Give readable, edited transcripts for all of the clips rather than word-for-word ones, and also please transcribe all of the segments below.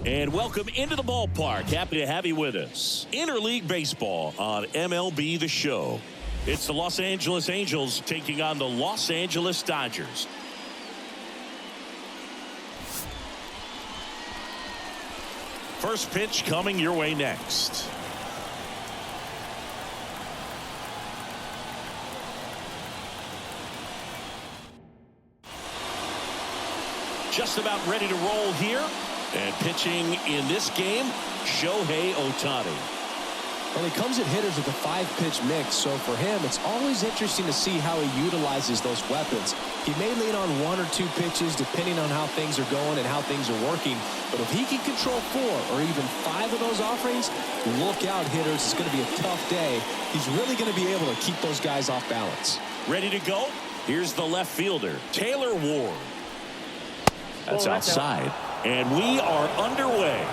And welcome into the ballpark. Happy to have you with us. Interleague baseball on MLB The Show. It's the Los Angeles Angels taking on the Los Angeles Dodgers. First pitch coming your way next. Just about ready to roll here. And pitching in this game, Shohei Ohtani. Well, he comes at hitters with a 5-pitch mix, so for him, it's always interesting to see how he utilizes those weapons. He may lean on 1 or 2 pitches depending on how things are going and how things are working, but if he can control 4 or even 5 of those offerings, look out, hitters. It's going to be a tough day. He's really going to be able to keep those guys off balance. Ready to go? Here's the left fielder, Taylor Ward. That's outside. And we are underway.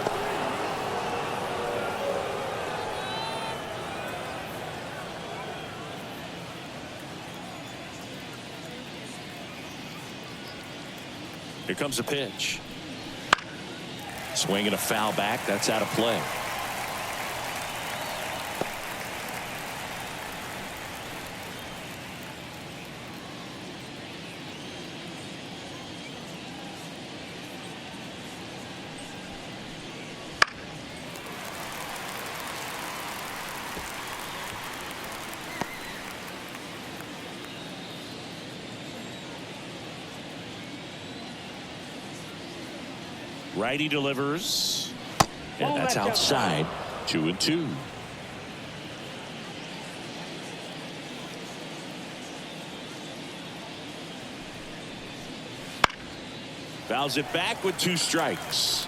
Here comes a pitch. Swinging a foul back. That's out of play. Righty delivers, and that's outside. 2-2. Fouls it back with 2 strikes.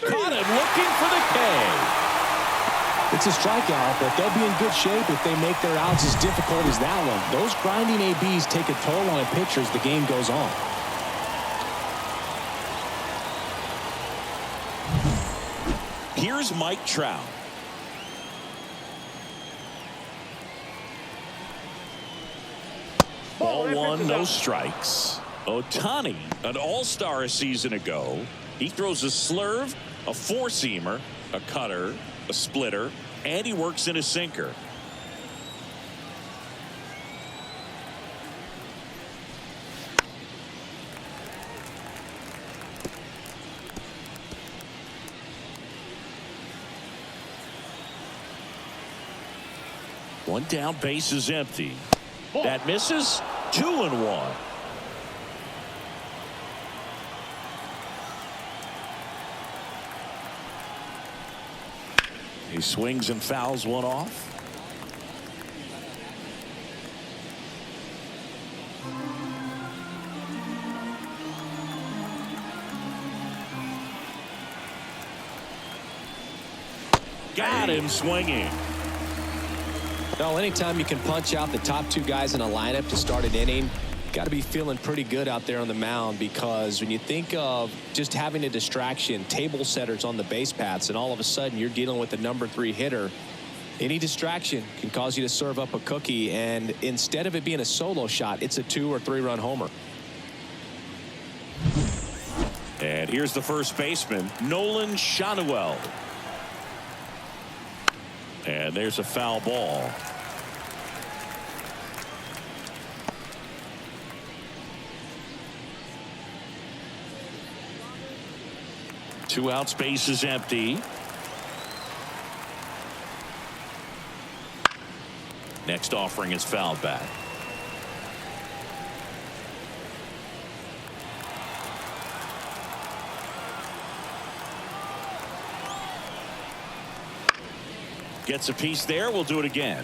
Caught him looking for the K. It's a strikeout, but they'll be in good shape if they make their outs as difficult as that one. Those grinding ABs take a toll on a pitcher as the game goes on. Here's Mike Trout. Ball 1, no strikes. Ohtani, an all-star a season ago. He throws a slurve, a 4-seamer, a cutter, a splitter, and he works in a sinker. One down, base is empty. That misses. 2-1. He swings and fouls one off. Got him swinging. Well, anytime you can punch out the top 2 guys in a lineup to start an inning, got to be feeling pretty good out there on the mound, because when you think of just having a distraction, table setters on the base paths, and all of a sudden you're dealing with the number 3 hitter, any distraction can cause you to serve up a cookie, and instead of it being a solo shot, it's a 2 or 3 run homer. And here's the first baseman, Nolan Schanuel. And there's a foul ball. Two outs, base is empty. Next offering is fouled back. Gets a piece there. We'll do it again.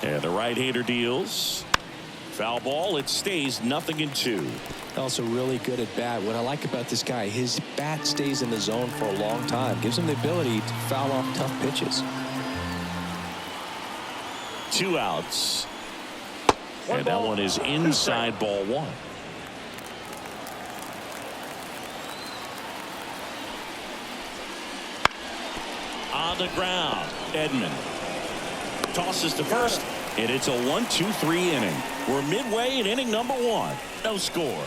And the right-hander deals. Foul ball. It stays 0-2. Also really good at bat. What I like about this guy, his bat stays in the zone for a long time. Gives him the ability to foul off tough pitches. 2 outs. And that one is inside ball 1. On the ground, Edman tosses to first, and it's a 1-2-3 inning. We're midway in inning number 1. No score.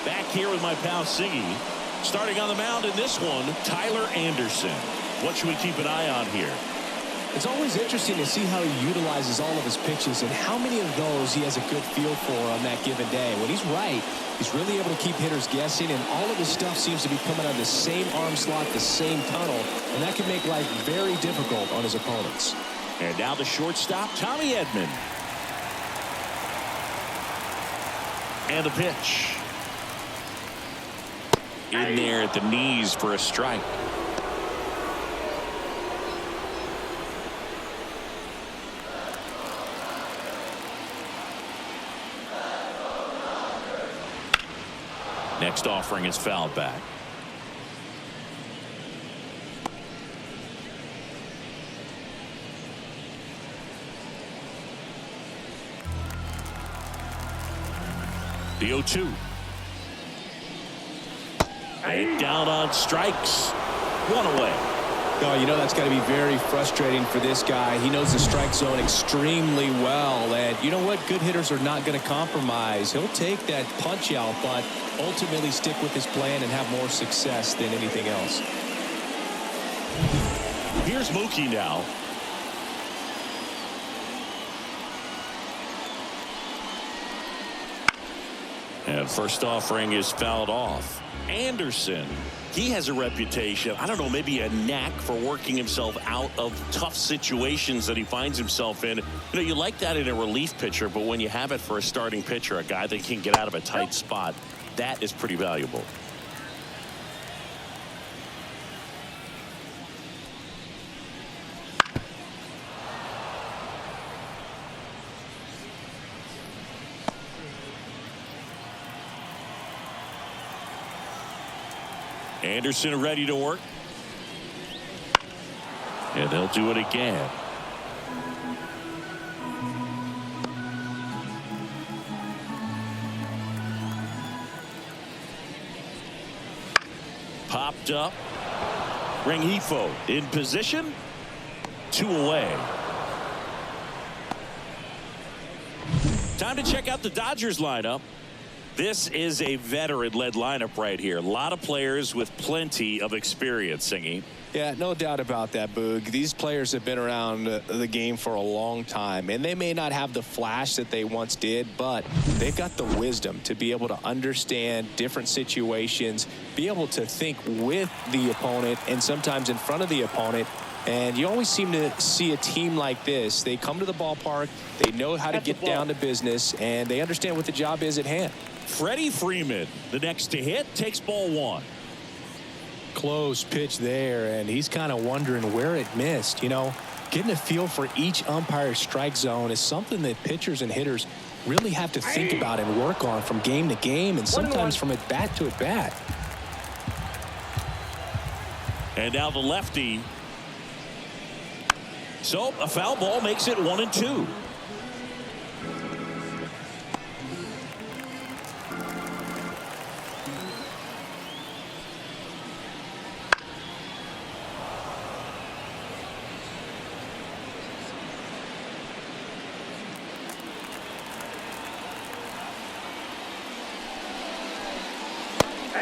Back here with my pal Siggy. Starting on the mound in this one, Tyler Anderson. What should we keep an eye on here? It's always interesting to see how he utilizes all of his pitches and how many of those he has a good feel for on that given day. When he's right, he's really able to keep hitters guessing, and all of his stuff seems to be coming out of the same arm slot, the same tunnel, and that can make life very difficult on his opponents. And now the shortstop, Tommy Edman. And the pitch. In there at the knees for a strike. Next offering is fouled back. The 0-2. And down on strikes. 1 away. Oh, you know that's got to be very frustrating for this guy. He knows the strike zone extremely well, and you know what? Good hitters are not going to compromise. He'll take that punch out, but ultimately stick with his plan and have more success than anything else. Here's Mookie now. And first offering is fouled off. Anderson, he has a reputation, I don't know, maybe a knack for working himself out of tough situations that he finds himself in. You know, you like that in a relief pitcher, but when you have it for a starting pitcher, a guy that can get out of a tight spot, that is pretty valuable. Anderson ready to work. And they'll do it again. Popped up. Rengifo in position. 2 away. Time to check out the Dodgers lineup. This is a veteran-led lineup right here. A lot of players with plenty of experience, Singy. Yeah, no doubt about that, Boog. These players have been around the game for a long time, and they may not have the flash that they once did, but they've got the wisdom to be able to understand different situations, be able to think with the opponent and sometimes in front of the opponent. And you always seem to see a team like this. They come to the ballpark, they know how to get down to business, and they understand what the job is at hand. Freddie Freeman, the next to hit, takes ball 1. Close pitch there, and he's kind of wondering where it missed. You know, getting a feel for each umpire's strike zone is something that pitchers and hitters really have to think about and work on from game to game, and sometimes from at bat to at bat. And now the lefty. So a foul ball makes it 1-2.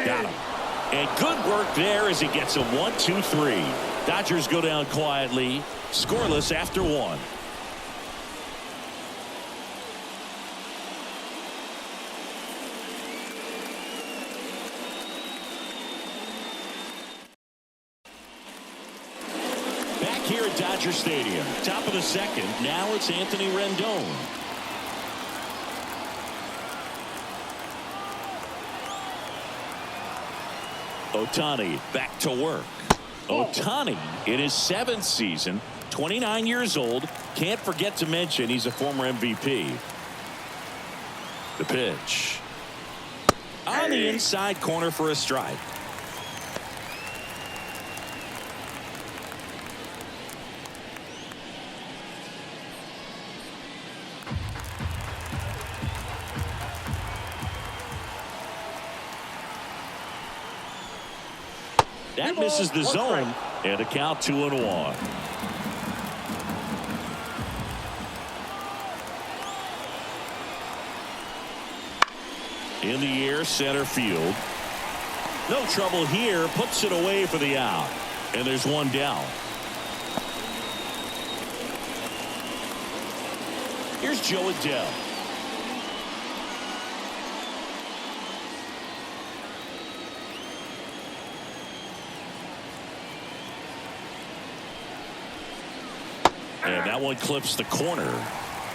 Got him. And good work there as he gets a 1-2-3. Dodgers go down quietly, scoreless after 1. Back here at Dodger Stadium, top of the second. Now it's Anthony Rendon. Ohtani back to work. Ohtani in his 7th season, 29 years old. Can't forget to mention he's a former MVP. The pitch. On the inside corner for a strike. That misses the zone, and a count 2-1. In the air, center field. No trouble here. Puts it away for the out. And there's one down. Here's Joe Adele. And that one clips the corner.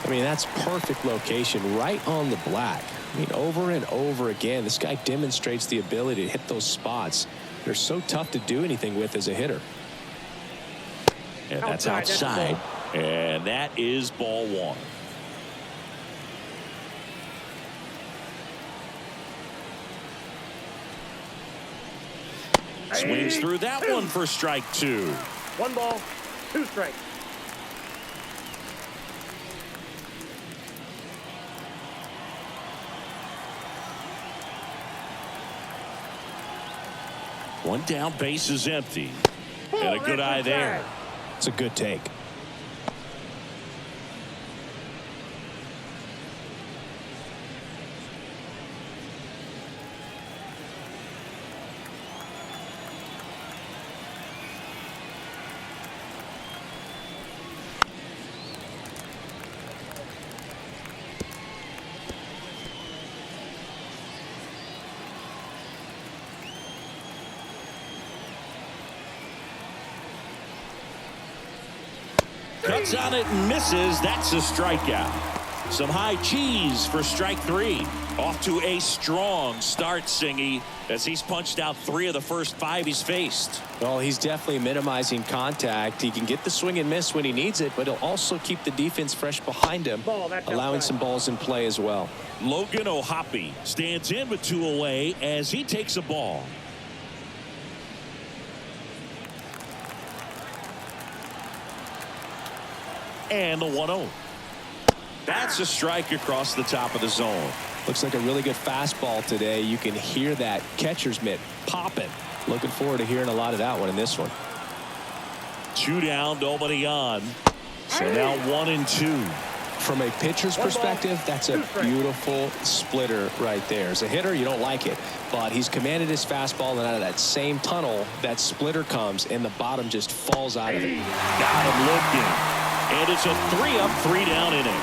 I mean, that's perfect location right on the black. I mean, over and over again, this guy demonstrates the ability to hit those spots. They're so tough to do anything with as a hitter. And that's outside. And that is ball one. Swings through that one for strike two. 1 ball, 2 strikes. One down, base is empty. And a good eye there. It's a good take. Cuts on it and misses. That's a strikeout. Some high cheese for strike three. Off to a strong start, Singy, as he's punched out 3 of the first 5 he's faced. Well, he's definitely minimizing contact. He can get the swing and miss when he needs it, but he'll also keep the defense fresh behind him, allowing some balls in play as well. Logan O'Hoppe stands in with 2 away as he takes a ball. And the 1-0. That's a strike across the top of the zone. Looks like a really good fastball today. You can hear that catcher's mitt popping. Looking forward to hearing a lot of that one in this one. 2 down, nobody on. So now 1-2. From a pitcher's perspective, that's a beautiful splitter right there. As a hitter, you don't like it, but he's commanded his fastball, and out of that same tunnel, that splitter comes, and the bottom just falls out of it. Got him looking. And it's a 3-up, 3-down inning.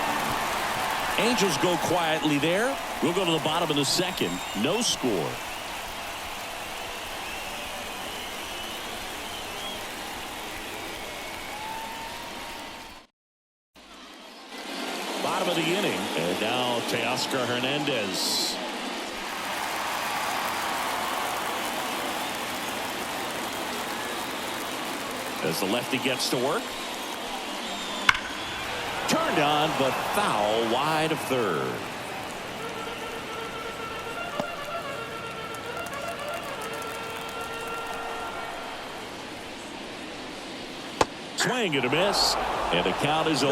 Angels go quietly there. We'll go to the bottom of the second. No score. Bottom of the inning. And now Teoscar Hernandez. As the lefty gets to work. Turned on, but foul wide of third. Swing and a miss, and the count is 0-2.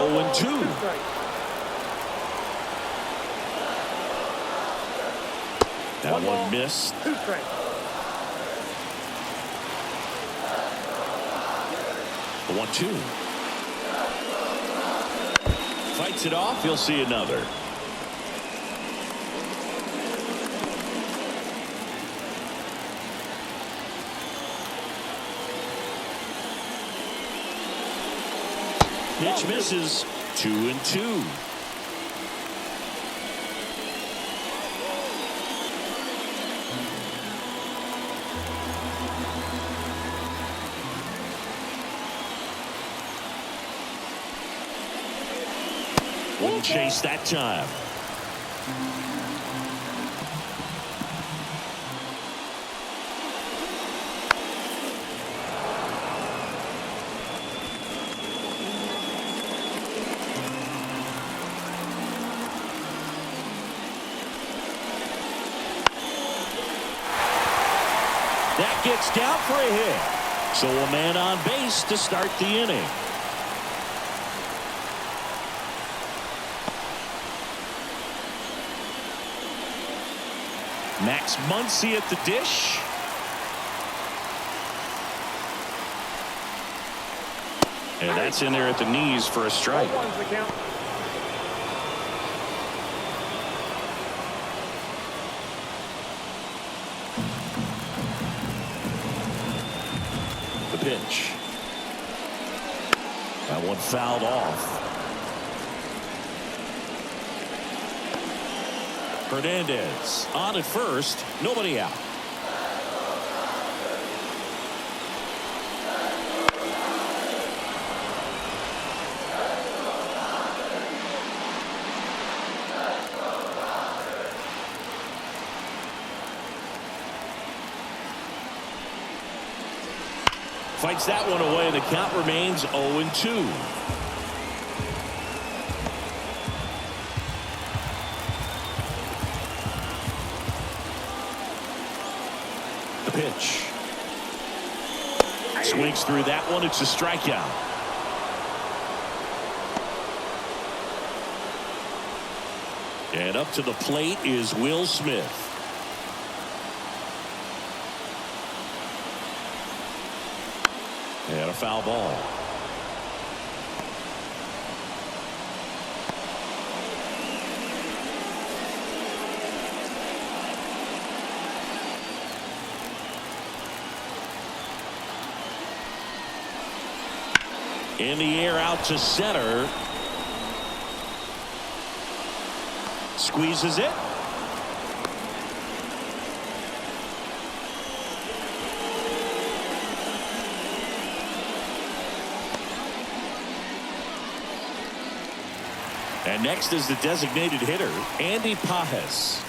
That one missed. 2 strikes. 1-2. Fights it off. He'll see another. Pitch misses. 2-2. Wouldn't chase that time. That gets down for a hit. So a man on base to start the inning. Max Muncy at the dish. And that's in there at the knees for a strike. The pitch. That one fouled off. Hernandez on at first, nobody out. Fights that one away. The count remains 0-2. The pitch. Swings through that one. It's a strikeout. And up to the plate is Will Smith. And a foul ball. In the air out to center. Squeezes it. And next is the designated hitter, Andy Pajes.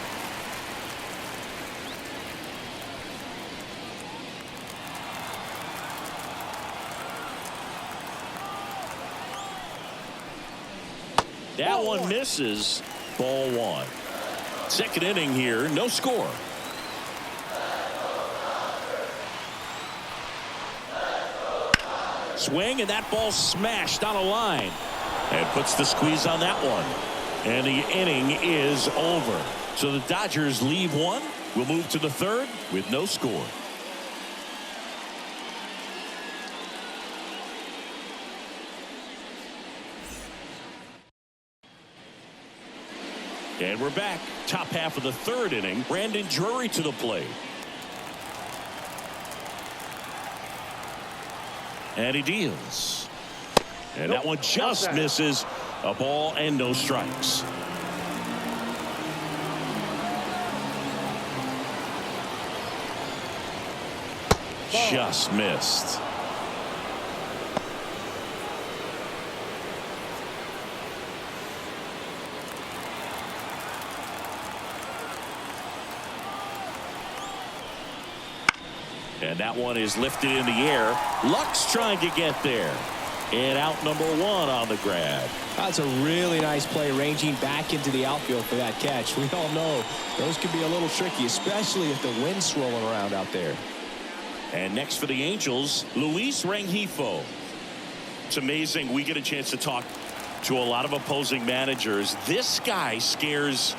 That one misses. Ball one. Second inning here, no score. Swing, and that ball smashed on a line. And puts the squeeze on that one. And the inning is over. So the Dodgers leave one. We'll move to the third with no score. And we're back. Top half of the third inning. Brandon Drury to the plate. And he deals. And that one just misses. A ball and no strikes. Just missed. And that one is lifted in the air. Luck's trying to get there. And out number one on the grab. That's a really nice play, ranging back into the outfield for that catch. We all know those can be a little tricky, especially if the wind's swirling around out there. And next for the Angels, Luis Rengifo. It's amazing. We get a chance to talk to a lot of opposing managers. This guy scares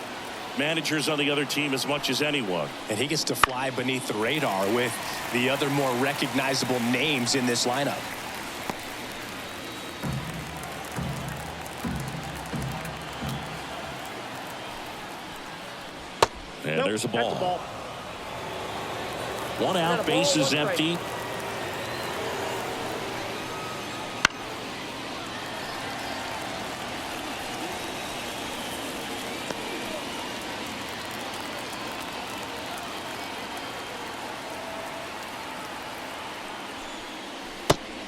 managers on the other team as much as anyone. And he gets to fly beneath the radar with the other more recognizable names in this lineup. And there's a ball. One out, base is empty.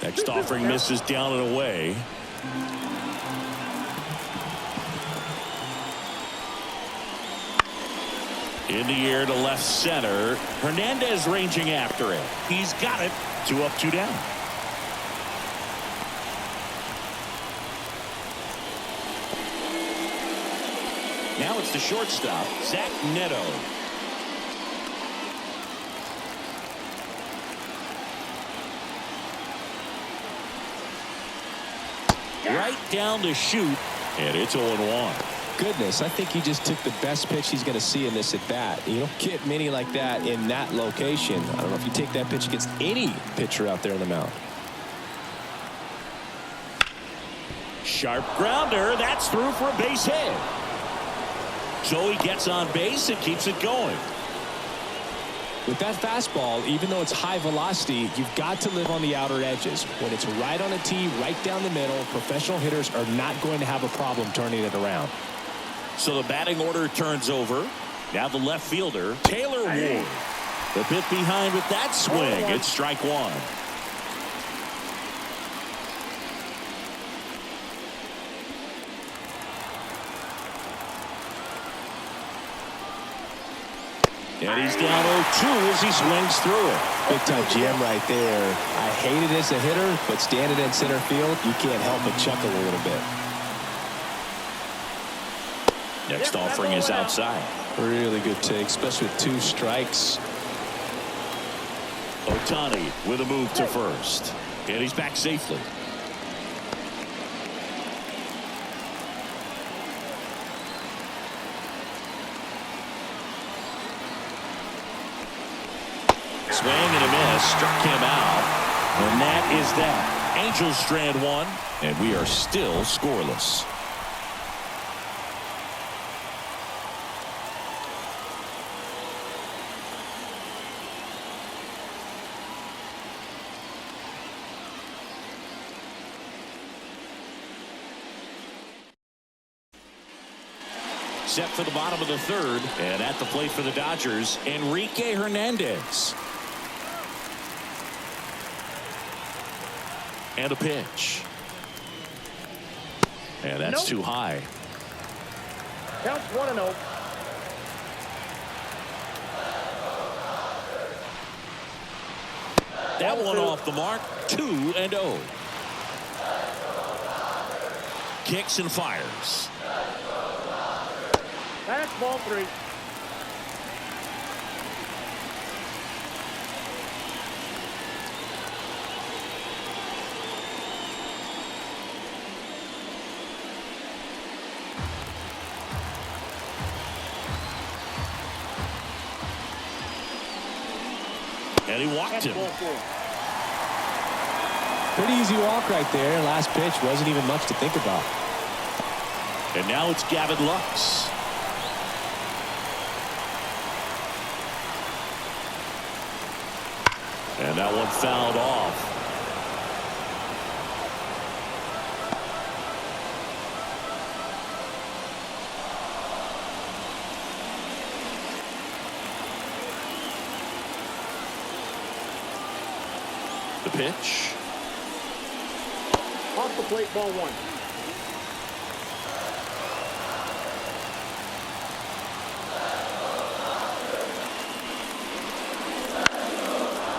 Next offering misses down and away. In the air to left center. Hernandez ranging after it. He's got it. 2 up, 2 down. Now it's the shortstop, Zach Neto. right down the chute, and it's 0-1. Goodness, I think he just took the best pitch he's going to see in this at bat. You don't get many like that in that location. I don't know if you take that pitch against any pitcher out there on the mound. Sharp grounder. That's through for a base hit. So he gets on base and keeps it going. With that fastball, even though it's high velocity, you've got to live on the outer edges. When it's right on a tee, right down the middle, professional hitters are not going to have a problem turning it around. So the batting order turns over. Now the left fielder, Taylor Ward. The bit behind with that swing. It's strike one. And he's down 0-2 as he swings through it. Big time GM right there. I hate it as a hitter, but standing in center field, you can't help but chuckle a little bit. Next offering is outside. Really good take, especially with 2 strikes. Ohtani with a move to first. And he's back safely. Swing and a miss. Struck him out. And that is that. Angels strand one. And we are still scoreless. Set for the bottom of the third. And at the plate for the Dodgers, Enrique Hernandez. And a pitch. And that's too high. Counts 1-0. That one off the mark. 2-0. Kicks and fires. That's ball 3. And he walked him. Pretty easy walk right there. Last pitch wasn't even much to think about. And now it's Gavin Lux. And that one fouled off. The pitch. Off the plate, ball 1.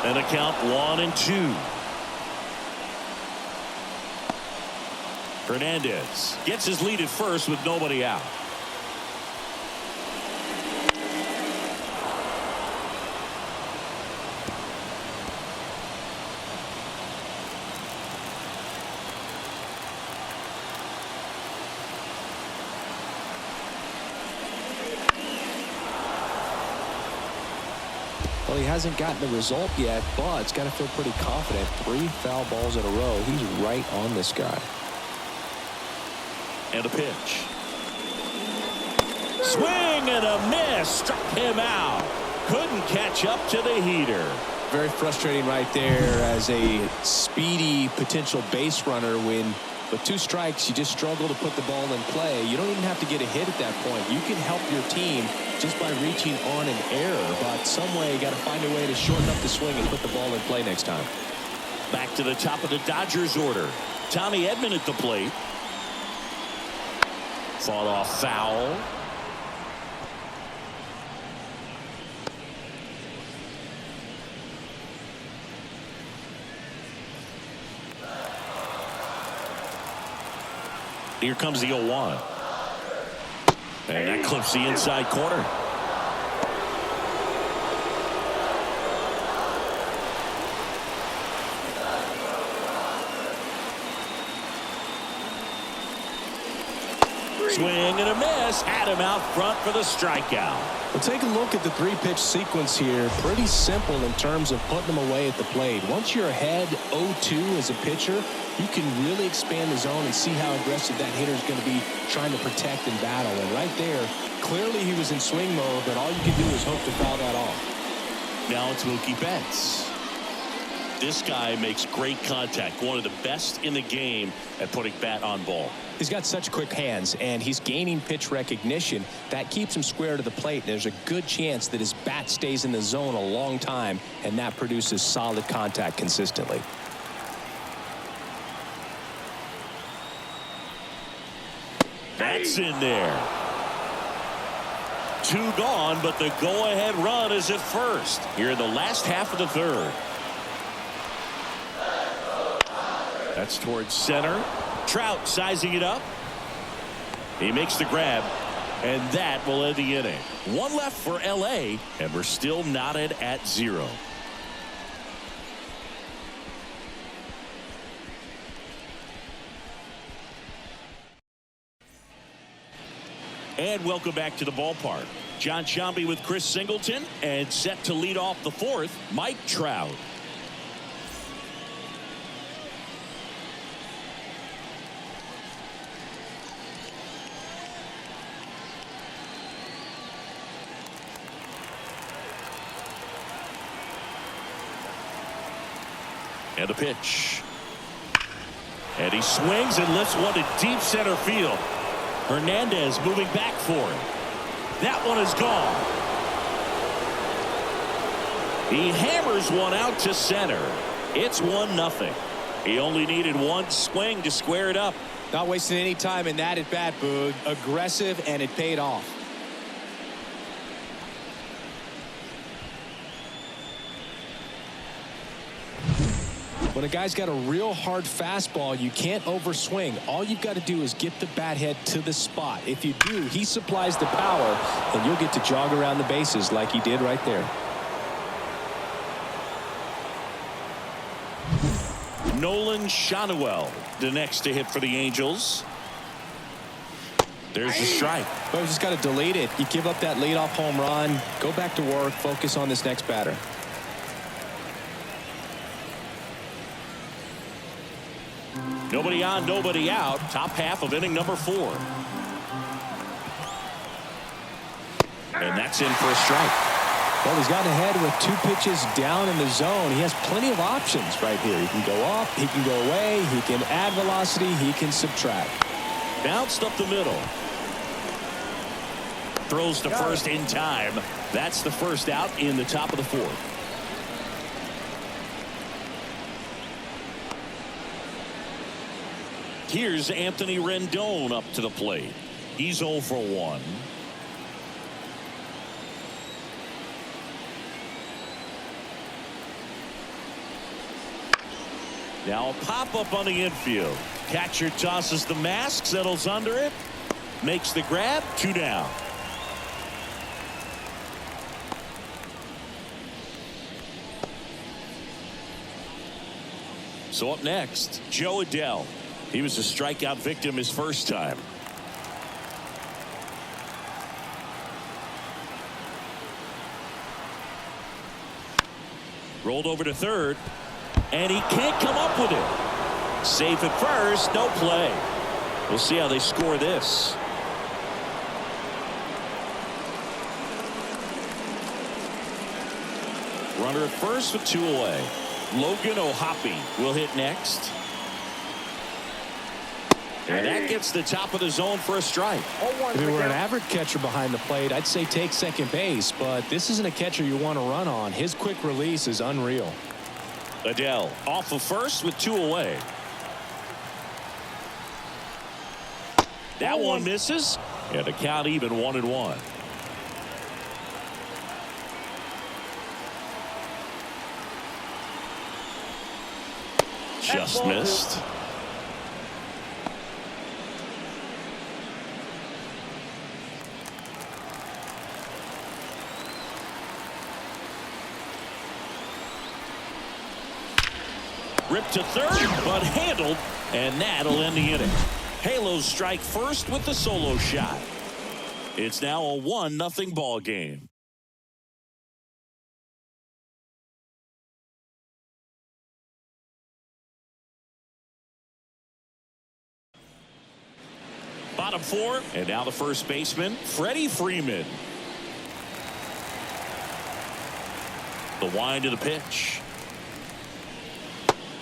And a count 1-2. Hernandez gets his lead at first with nobody out. Well, he hasn't gotten the result yet, but it's got to feel pretty confident. 3 foul balls in a row. He's right on this guy. And a pitch. Swing and a miss. Struck him out. Couldn't catch up to the heater. Very frustrating right there as a speedy potential base runner when with 2 strikes you just struggle to put the ball in play. You don't even have to get a hit at that point. You can help your team just by reaching on an error, but some way you got to find a way to shorten up the swing and put the ball in play next time. Back to the top of the Dodgers order. Tommy Edman at the plate. Fought off foul. Here comes the 0-1. And that clips the inside corner. Swing and a miss. Had him out front for the strikeout. Well, take a look at the three-pitch sequence here. Pretty simple in terms of putting them away at the plate. Once you're ahead 0-2 as a pitcher, you can really expand the zone and see how aggressive that hitter is going to be trying to protect and battle. And right there, clearly he was in swing mode, but all you can do is hope to foul that off. Now it's Mookie Betts. This guy makes great contact. One of the best in the game at putting bat on ball. He's got such quick hands, and he's gaining pitch recognition. That keeps him square to the plate. There's a good chance that his bat stays in the zone a long time, and that produces solid contact consistently. That's in there. 2 gone, but the go-ahead run is at first here in the last half of the third. That's towards center. Trout sizing it up. He makes the grab, and that will end the inning. 1 left for LA, and we're still knotted at 0. And welcome back to the ballpark. John Sciambi with Chris Singleton, and set to lead off the 4th, Mike Trout. And a pitch. And he swings and lifts one to deep center field. Hernandez moving back for it. That one is gone. He hammers one out to center. It's 1-0. He only needed one swing to square it up. Not wasting any time in that at bat, Boog. Aggressive, and it paid off. When a guy's got a real hard fastball, you can't overswing. All you've got to do is get the bat head to the spot. If you do, he supplies the power, and you'll get to jog around the bases like he did right there. Nolan Schanuel, the next to hit for the Angels. There's the strike. Well, you just got to delete it. You give up that leadoff home run. Go back to work. Focus on this next batter. Nobody on, nobody out. Top half of inning number 4. And that's in for a strike. Well, he's gotten ahead with 2 pitches down in the zone. He has plenty of options right here. He can go up, he can go away, he can add velocity, he can subtract. Bounced up the middle. Throws to first in time. That's the first out in the top of the 4th. Here's Anthony Rendon up to the plate. He's 0 for 1. Now a pop-up on the infield. Catcher tosses the mask, settles under it, makes the grab, 2 down. So up next, Joe Adell. He was a strikeout victim his first time. Rolled over to third, and he can't come up with it. Safe at first, no play. We'll see how they score this. Runner at first with 2 away. Logan O'Hoppe will hit next. And that gets the top of the zone for a strike. If we were an average catcher behind the plate, I'd say take second base, but this isn't a catcher you want to run on. His quick release is unreal. Adell off of first with 2 away. That one misses, and the count even 1-1. Just missed. Ripped to third, but handled, and that'll end the inning. Halos strike first with the solo shot. It's now a 1-0 ball game. Bottom 4, and now the first baseman, Freddie Freeman. The wind of the pitch.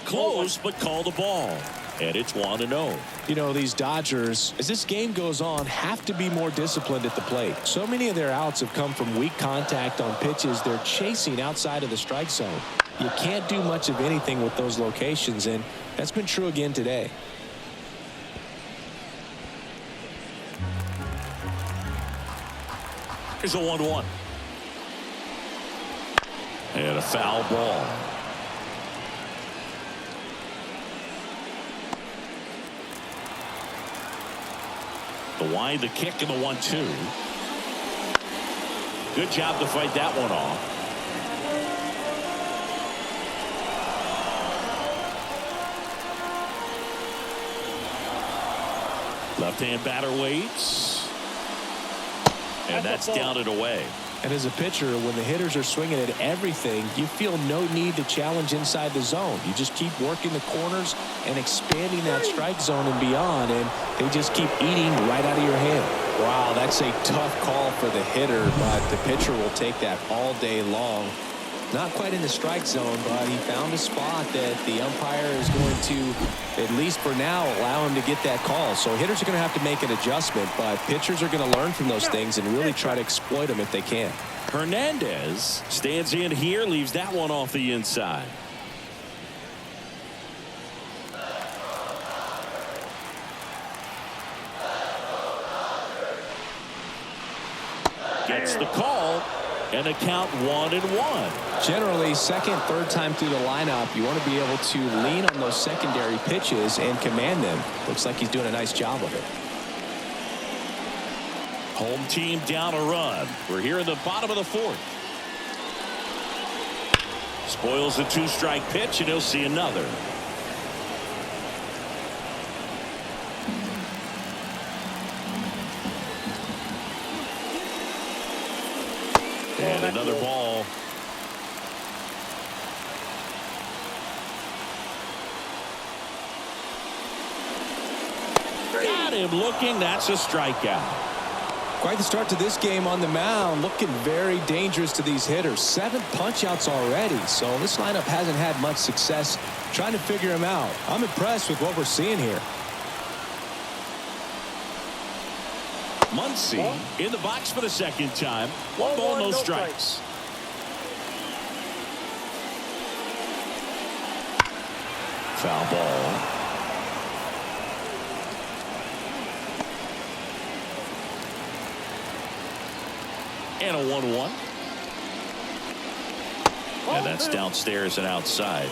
Close, but call the ball. And it's 1-0. You know, these Dodgers, as this game goes on, have to be more disciplined at the plate. So many of their outs have come from weak contact on pitches they're chasing outside of the strike zone. You can't do much of anything with those locations, and that's been true again today. Here's a 1-1. And a foul ball. The wind, the kick, and the 1-2. Good job to fight that one off. Left-hand batter waits. And that's down and away. And as a pitcher, when the hitters are swinging at everything, you feel no need to challenge inside the zone. You just keep working the corners and expanding that strike zone and beyond, and they just keep eating right out of your hand. Wow, that's a tough call for the hitter, but the pitcher will take that all day long. Not quite in the strike zone, but he found a spot that the umpire is going to, at least for now, allow him to get that call. So hitters are going to have to make an adjustment, but pitchers are going to learn from those things and really try to exploit them if they can. Hernandez stands in here, leaves that one off the inside. Gets the call. And a count 1-1. Generally, second, third time through the lineup, you want to be able to lean on those secondary pitches and command them. Looks like he's doing a nice job of it. Home team down a run. We're here in the bottom of the 4th. Spoils the 2-strike pitch, and he'll see another. And another ball. Got him looking. That's a strikeout. Quite the start to this game on the mound. Looking very dangerous to these hitters. 7 punch-outs already. So this lineup hasn't had much success trying to figure him out. I'm impressed with what we're seeing here. Muncy in the box for the second time. 1 ball, no strikes. Foul ball. And a 1-1. And that's downstairs and outside.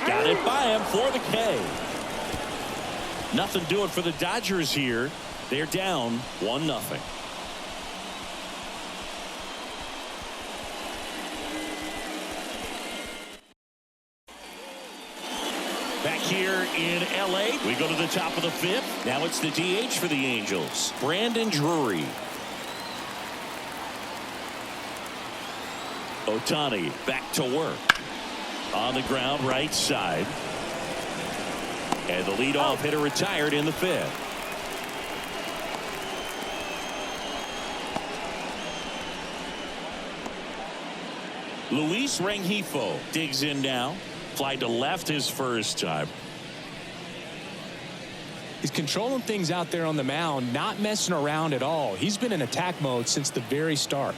Got it by him for the K. Nothing doing for the Dodgers here. They're down 1-0. Back here in L.A., we go to the top of the 5th. Now it's the DH for the Angels, Brandon Drury. Ohtani back to work. On the ground, right side. And the leadoff hitter retired in the 5th. Luis Rengifo digs in now. Fly to left his first time. He's controlling things out there on the mound, not messing around at all. He's been in attack mode since the very start.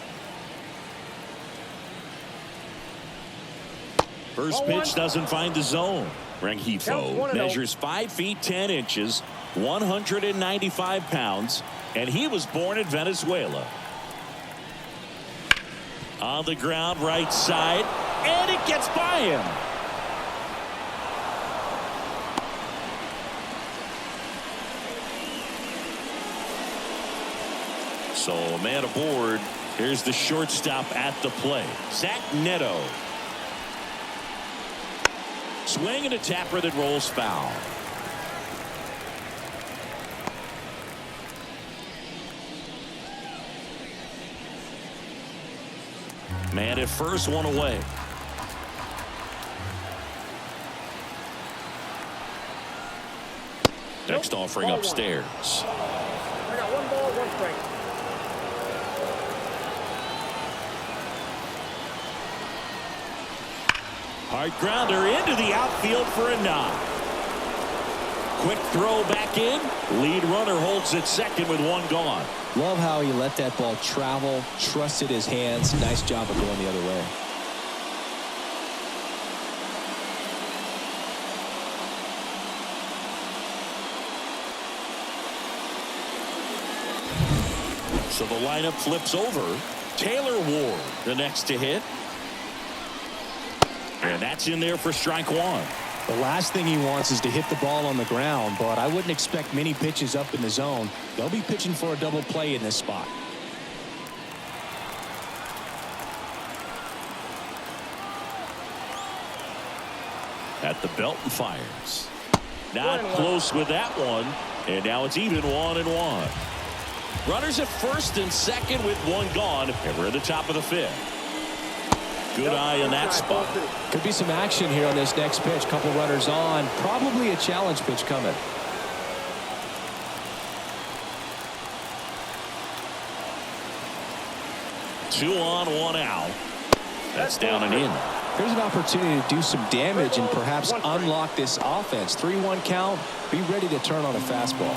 First pitch doesn't find the zone. Rengifo measures 5 feet 10 inches, 195 pounds, and he was born in Venezuela. On the ground, right side, and it gets by him. So a man aboard. Here's the shortstop at the plate, Zach Neto. Swing and a tapper that rolls foul. Man at first, one away. Next offering upstairs. I got 1 ball, 1 strike. Hard grounder into the outfield for a knock. Quick throw back in. Lead runner holds at second with 1 gone. Love how he let that ball travel, trusted his hands. Nice job of going the other way. So the lineup flips over. Taylor Ward, the next to hit. And that's in there for strike 1. The last thing he wants is to hit the ball on the ground, but I wouldn't expect many pitches up in the zone. They'll be pitching for a double play in this spot. At the belt and fires. Not close with that one. And now it's even 1-1. Runners at first and second with 1 gone. And we're at the top of the 5th. Good eye in that spot. Could be some action here on this next pitch. Couple runners on. Probably a challenge pitch coming. Two on, 1 out. That's down and in. Here's an opportunity to do some damage and perhaps unlock this offense. 3-1 count. Be ready to turn on a fastball.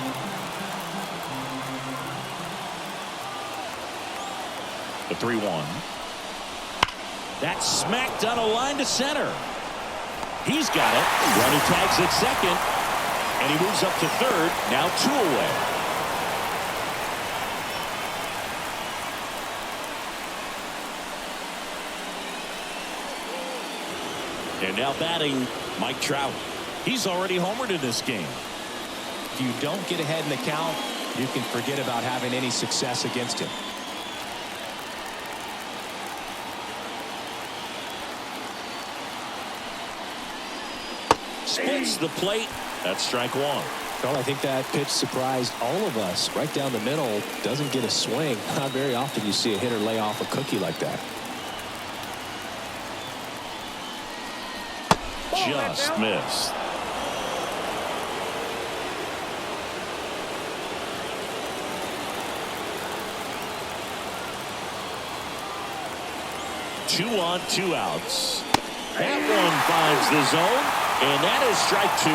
The 3-1. That's smacked on a line to center. He's got it. Runner tags at second. And he moves up to third. Now 2 away. And now batting, Mike Trout. He's already homered in this game. If you don't get ahead in the count, you can forget about having any success against him. Spins the plate. That's strike 1. Well, I think that pitch surprised all of us. Right down the middle, doesn't get a swing. Not very often you see a hitter lay off a cookie like that. Just missed. Two on, 2 outs. That one finds the zone, and that is strike 2.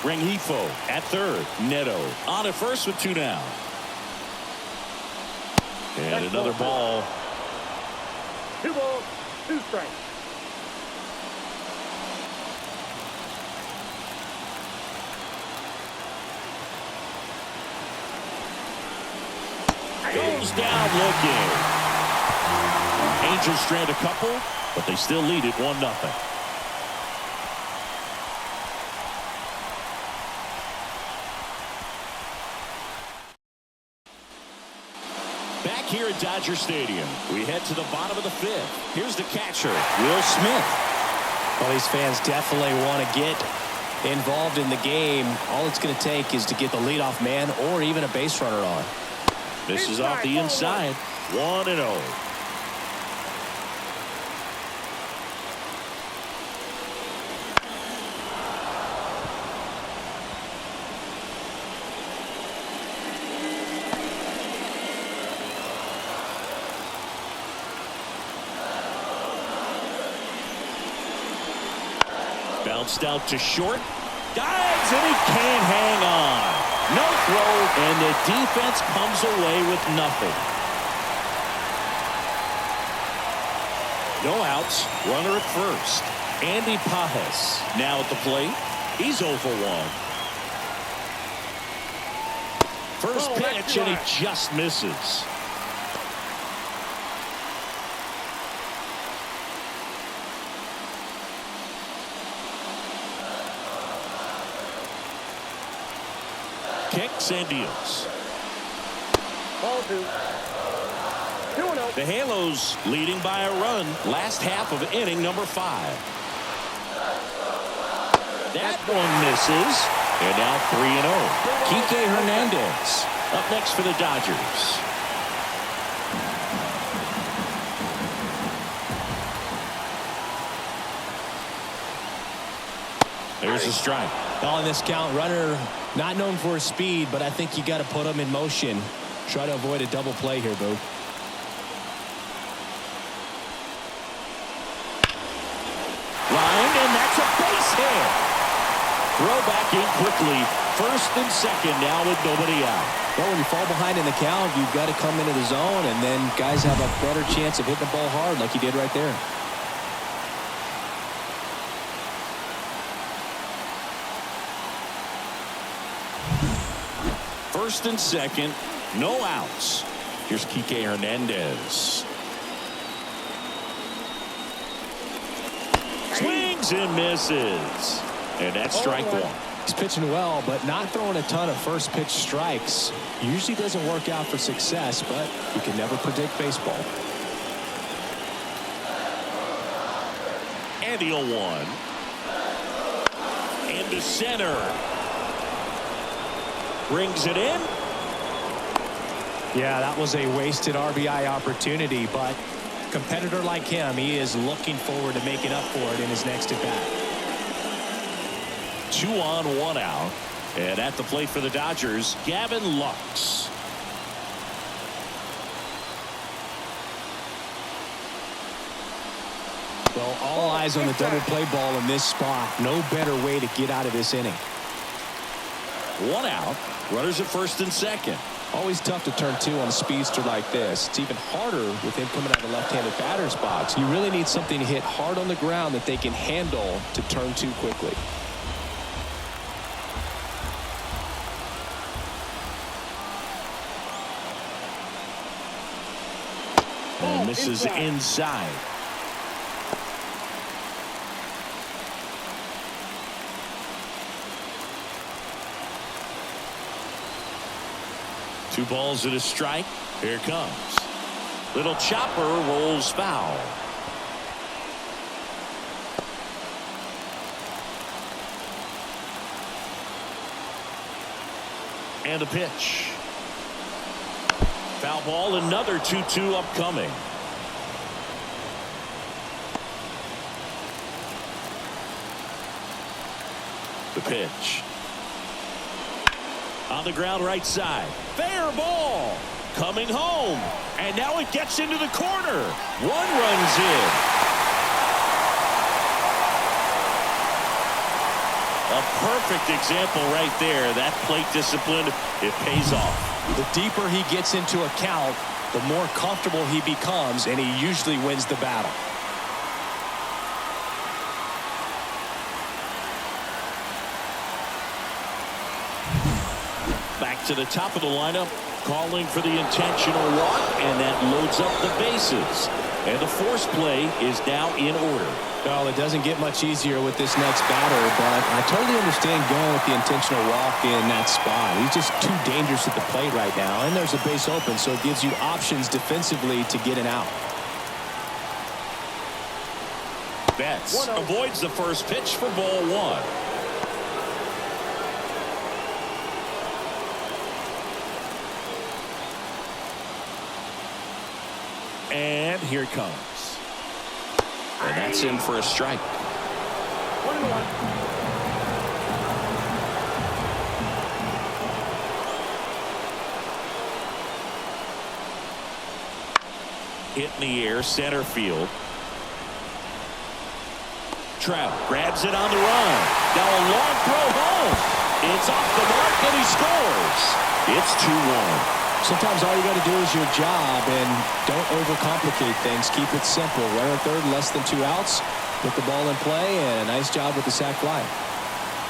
Rengifo at third. Neto on at first with 2 down. And another ball. 2 balls, 2 strikes. Goes down looking. Angels strand a couple, but they still lead it 1-0. Back here at Dodger Stadium, we head to the bottom of the 5th. Here's the catcher, Will Smith. Well, these fans definitely want to get involved in the game. All it's going to take is to get the leadoff man or even a base runner on. This is off the inside. 1-0. Bounced out to short. Dives, and he can't hang on. No throw, and the defense comes away with nothing. No outs. Runner at first. Andy Pajes now at the plate. He's 0 for 1. First pitch, and he just misses. Kicks and deals. Ball 2. 2-0. The Halos leading by a run. Last half of inning number 5. That one misses. And now 3-0. Kike Hernandez up next for the Dodgers. There's a strike. Well, in this count, runner not known for his speed, but I think you got to put him in motion. Try to avoid a double play here, Boo. Line, and that's a base hit. Throw back in quickly. First and second now with nobody out. Well, when you fall behind in the count, you've got to come into the zone, and then guys have a better chance of hitting the ball hard like he did right there. First and second, no outs. Here's Kike Hernandez. Swings and misses. And that's strike 1. He's pitching well, but not throwing a ton of first pitch strikes. Usually doesn't work out for success, but you can never predict baseball. And the 0-1. Into center. Brings it in. Yeah, that was a wasted RBI opportunity, but a competitor like him, he is looking forward to making up for it in his next at-bat. 2 on, 1 out. And at the plate for the Dodgers, Gavin Lux. Well, all eyes on the double play ball in this spot. No better way to get out of this inning. 1 out. Runners at first and second. Always tough to turn 2 on a speedster like this. It's even harder with him coming out of the left-handed batter's box. You really need something to hit hard on the ground that they can handle to turn 2 quickly. And misses inside. Two balls and a strike. Here it comes. Little chopper rolls foul. And a pitch. Foul ball, another 2-2 upcoming. The pitch. On the ground right side. Fair ball. Coming home. And now it gets into the corner. 1 runs in. A perfect example right there. That plate discipline, it pays off. The deeper he gets into a count, the more comfortable he becomes, and he usually wins the battle. Back to the top of the lineup, calling for the intentional walk, and that loads up the bases. And the force play is now in order. Well, it doesn't get much easier with this next batter, but I totally understand going with the intentional walk in that spot. He's just too dangerous at the plate right now, and there's a base open, so it gives you options defensively to get an out. Betts avoids the first pitch for ball 1. And here it comes. And that's in for a strike. 1-1. Hit in the air, center field. Trout grabs it on the run. Now a long throw home. It's off the mark and he scores. It's 2-1. Sometimes all you got to do is your job and don't overcomplicate things. Keep it simple. Runner third, less than 2 outs. Put the ball in play, and a nice job with the sac fly.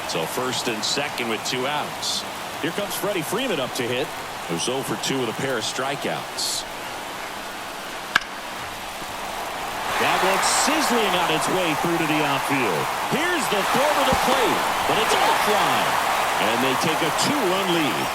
So first and second with 2 outs. Here comes Freddie Freeman up to hit. Who's 0 for 2 with a pair of strikeouts. That one's sizzling on its way through to the outfield. Here's the throw to the plate, but it's offline. And they take a 2-run lead.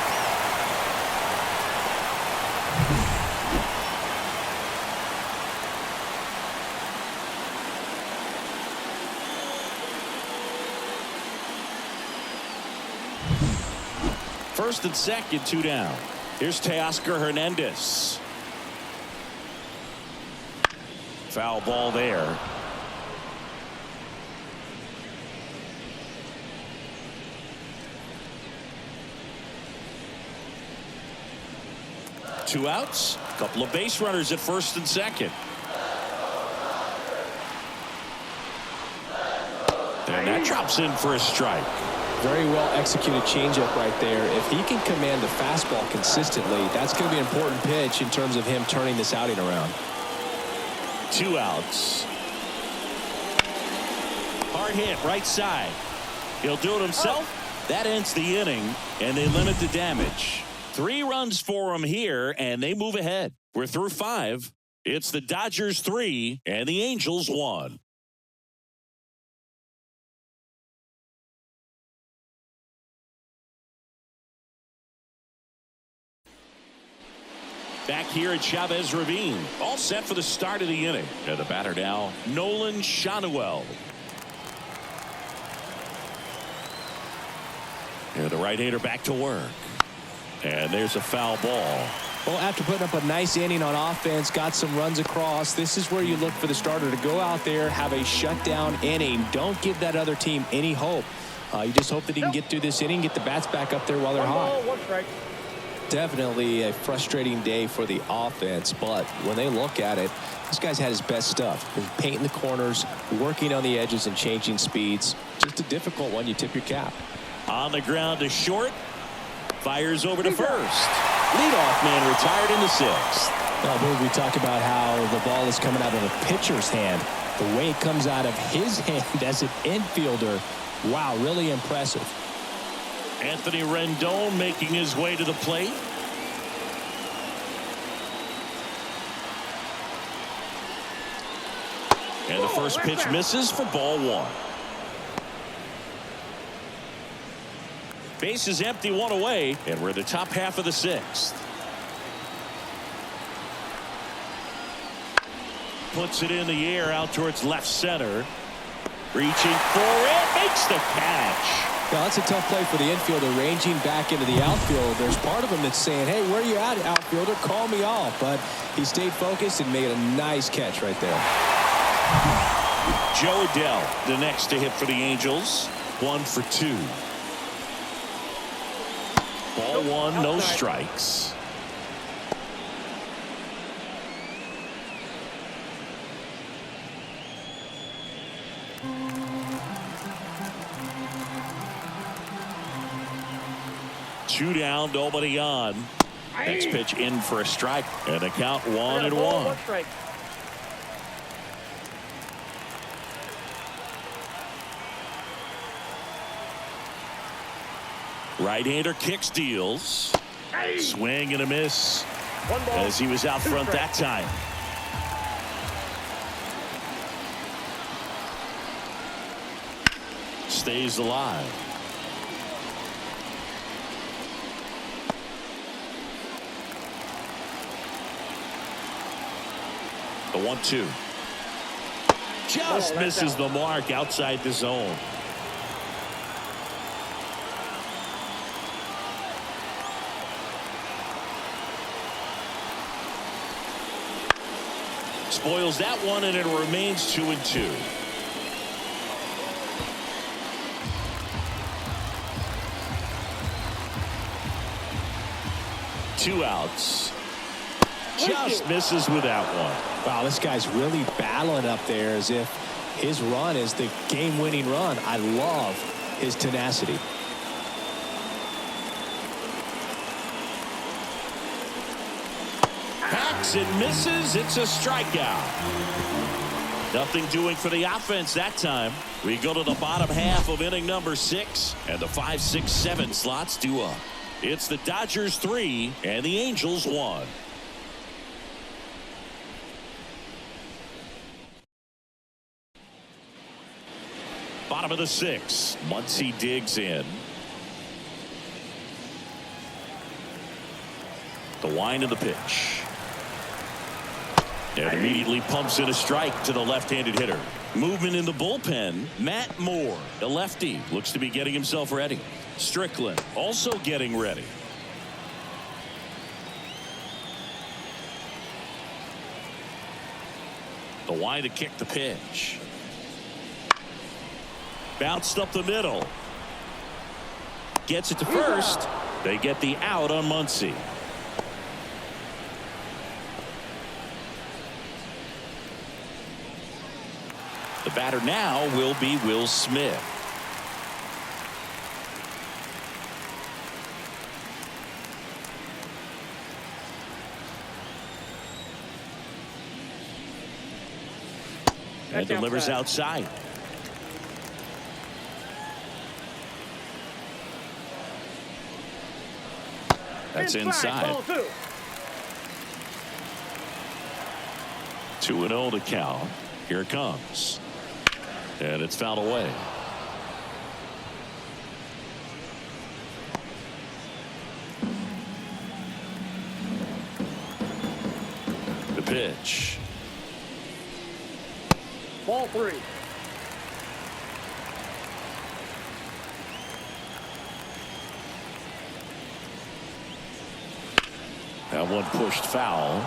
First and second, 2 down. Here's Teoscar Hernandez. Foul ball there. Two outs. Couple of base runners at first and second. And that drops in for a strike. Very well executed changeup right there. If he can command the fastball consistently, that's going to be an important pitch in terms of him turning this outing around. 2 outs. Hard hit right side. He'll do it himself. That ends the inning, and they limit the damage. 3 runs for him here, and they move ahead. We're through 5. It's the Dodgers 3 and the Angels 1. Back here at Chavez Ravine, all set for the start of the inning. And the batter now, Nolan Shanuel. And the right-hander back to work. And there's a foul ball. Well, after putting up a nice inning on offense, got some runs across, this is where you look for the starter to go out there, have a shutdown inning. Don't give that other team any hope. You just hope that he can get through this inning, get the bats back up there while they're hot. 1 ball, 1 strike. Definitely a frustrating day for the offense, but when they look at it, this guy's had his best stuff. He's painting the corners, working on the edges and changing speeds. Just a difficult one. You tip your cap. On the ground to short. Fires over to first. Leadoff man retired in the 6th. Well, we talk about how the ball is coming out of a pitcher's hand. The way it comes out of his hand as an infielder, wow, really impressive. Anthony Rendon making his way to the plate. And the first pitch misses for ball 1. Base is empty, 1 away, and we're in the top half of the 6th. Puts it in the air out towards left center. Reaching for it, makes the catch. Now, that's a tough play for the infielder, ranging back into the outfield. There's part of him that's saying, hey, where are you at, outfielder? Call me off. But he stayed focused and made a nice catch right there. Joe Adell, the next to hit for the Angels. 1 for 2. Ball 1, no strikes. Two down, nobody on. Next pitch in for a strike, and the count 1-1. 1 strike. Right-hander kicks, deals. Swing and a miss. 1 ball, as he was out 2 front strikes. that time. Stays alive. The 1-2. Just misses the mark outside the zone. Spoils that one, and it remains 2-2. Two outs. Just misses with that one. Wow, this guy's really battling up there as if his run is the game-winning run. I love his tenacity. Hacks and misses. It's a strikeout. Nothing doing for the offense that time. We go to the bottom half of inning number 6, and the 5, 6, 7 slots due up. It's the Dodgers 3 and the Angels 1. Bottom of the 6th, Muncy digs in. The wind of the pitch. And immediately pumps in a strike to the left-handed hitter. Movement in the bullpen. Matt Moore, the lefty, looks to be getting himself ready. Strickland also getting ready. The wind to kick the pitch. Bounced up the middle. Gets it to first. They get the out on Muncy. The batter now will be Will Smith. And delivers outside. That's inside. 2-0 to count. Here it comes. And it's fouled away. The pitch. Ball 3. That one pushed foul.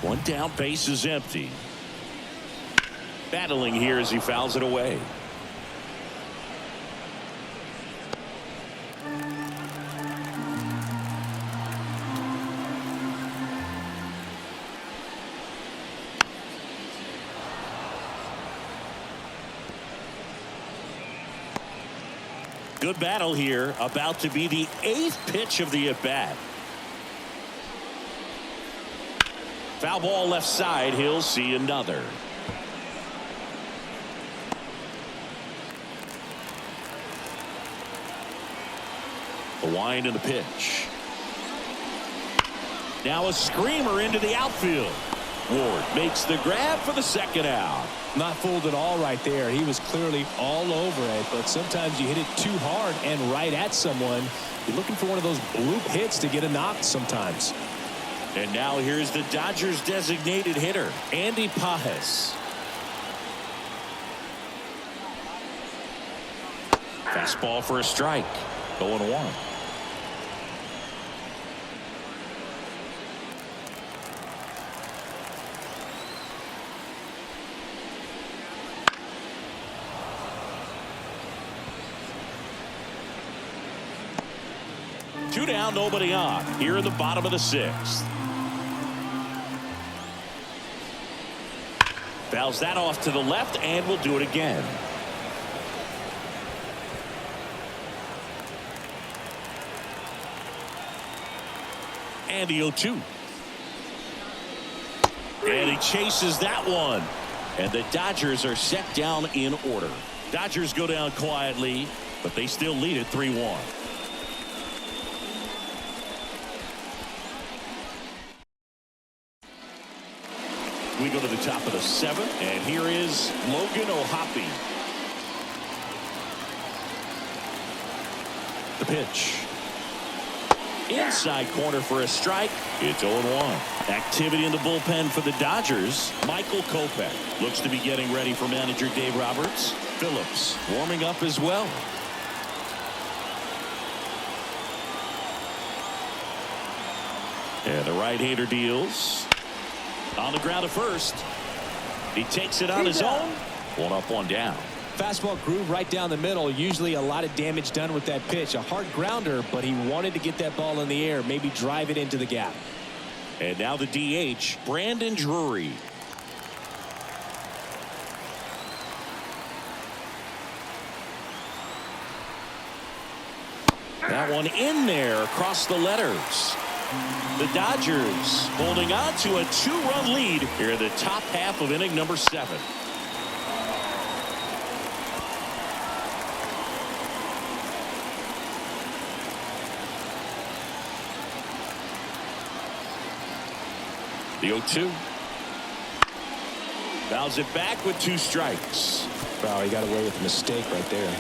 One down, base is empty. Battling here as he fouls it away. Good battle here, about to be the 8th pitch of the at-bat. Foul ball left side. He'll see another. The wind and the pitch. Now a screamer into the outfield. Ward makes the grab for the second out. Not fooled at all right there. He was clearly all over it, but sometimes you hit it too hard and right at someone. You're looking for one of those bloop hits to get a knock sometimes. And now here's the Dodgers designated hitter, Andy Pajes. Fastball for a strike. 0-1. Two down, nobody on. Here in the bottom of the 6th. Fouls that off to the left and will do it again. And the 0-2. And he chases that one. And the Dodgers are set down in order. Dodgers go down quietly, but they still lead it 3-1. We go to the top of the 7th, and here is Logan O'Hoppe. The pitch. Inside corner for a strike. It's 0-1. Activity in the bullpen for the Dodgers. Michael Kopech looks to be getting ready for manager Dave Roberts. Phillips warming up as well. And the right-hander deals. On the ground at first. He takes it on his own. 1 up, 1 down. Fastball groove right down the middle. Usually a lot of damage done with that pitch. A hard grounder, but he wanted to get that ball in the air, maybe drive it into the gap. And now the DH, Brandon Drury. That one in there across the letters. The Dodgers holding on to a 2-run lead here in the top half of inning number 7. The 0-2. Fouls it back with 2 strikes. Wow, he got away with a mistake right there.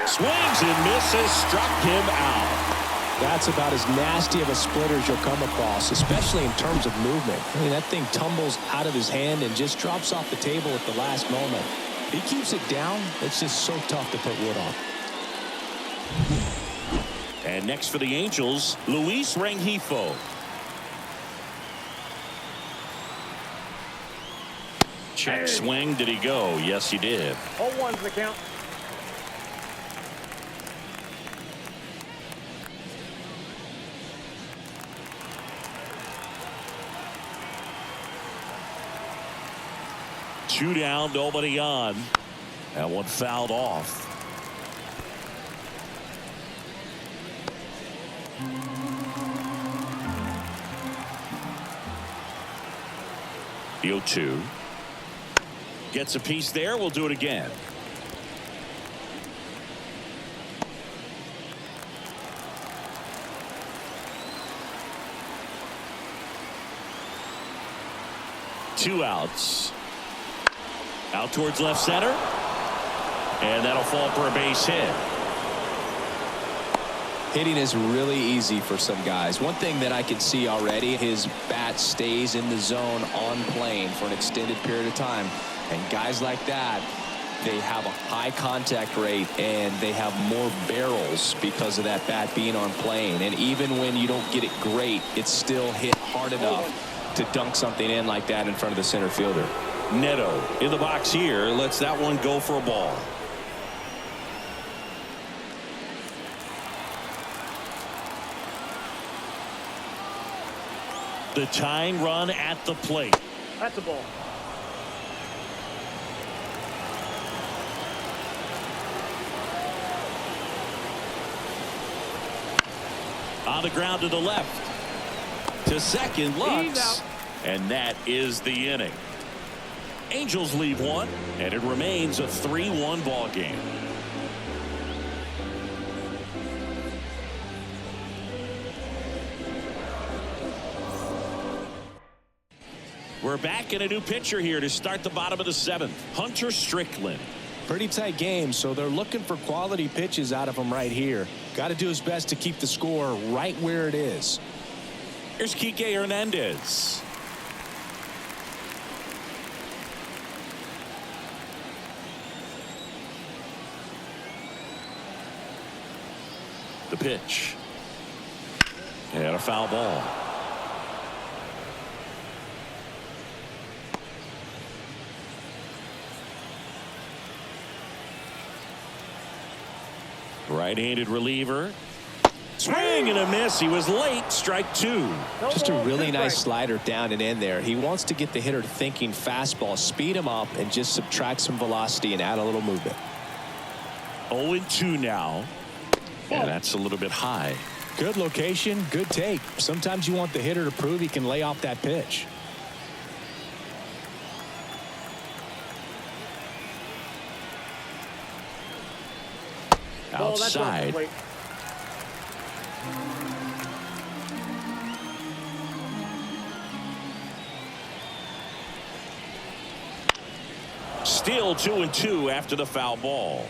Swings and misses, struck him out. That's about as nasty of a splitter as you'll come across, especially in terms of movement. I mean, that thing tumbles out of his hand and just drops off the table at the last moment. He keeps it down. It's just so tough to put wood on. And next for the Angels, Luis Rengifo. Check swing. Did he go? Yes, he did. 0-1's the count. Two down, nobody on. That one fouled off. The 0-2. Gets a piece there. We'll do it again. Two outs. Out towards left center. And that'll fall for a base hit. Hitting is really easy for some guys. One thing that I can see already, his bat stays in the zone on plane for an extended period of time. And guys like that, they have a high contact rate and they have more barrels because of that bat being on plane. And even when you don't get it great, it's still hit hard enough to dunk something in like that in front of the center fielder. Neto in the box here, lets that one go for a ball. The tying run at the plate. That's a ball. On the ground to the left. To second, Lux. And that is the inning. Angels leave one, and it remains a 3-1 ball game. We're back in a new pitcher here to start the bottom of the 7th. Hunter Strickland. Pretty tight game, so they're looking for quality pitches out of him right here. Got to do his best to keep the score right where it is. Here's Kike Hernandez. The pitch. And a foul ball. Right-handed reliever. Swing and a miss. He was late. Strike 2. Just a really nice slider down and in there. He wants to get the hitter thinking fastball, speed him up, and just subtract some velocity and add a little movement. 0-2 now. Yeah, that's a little bit high. Good location, good take. Sometimes you want the hitter to prove he can lay off that pitch. Outside. Still 2-2 after the foul ball.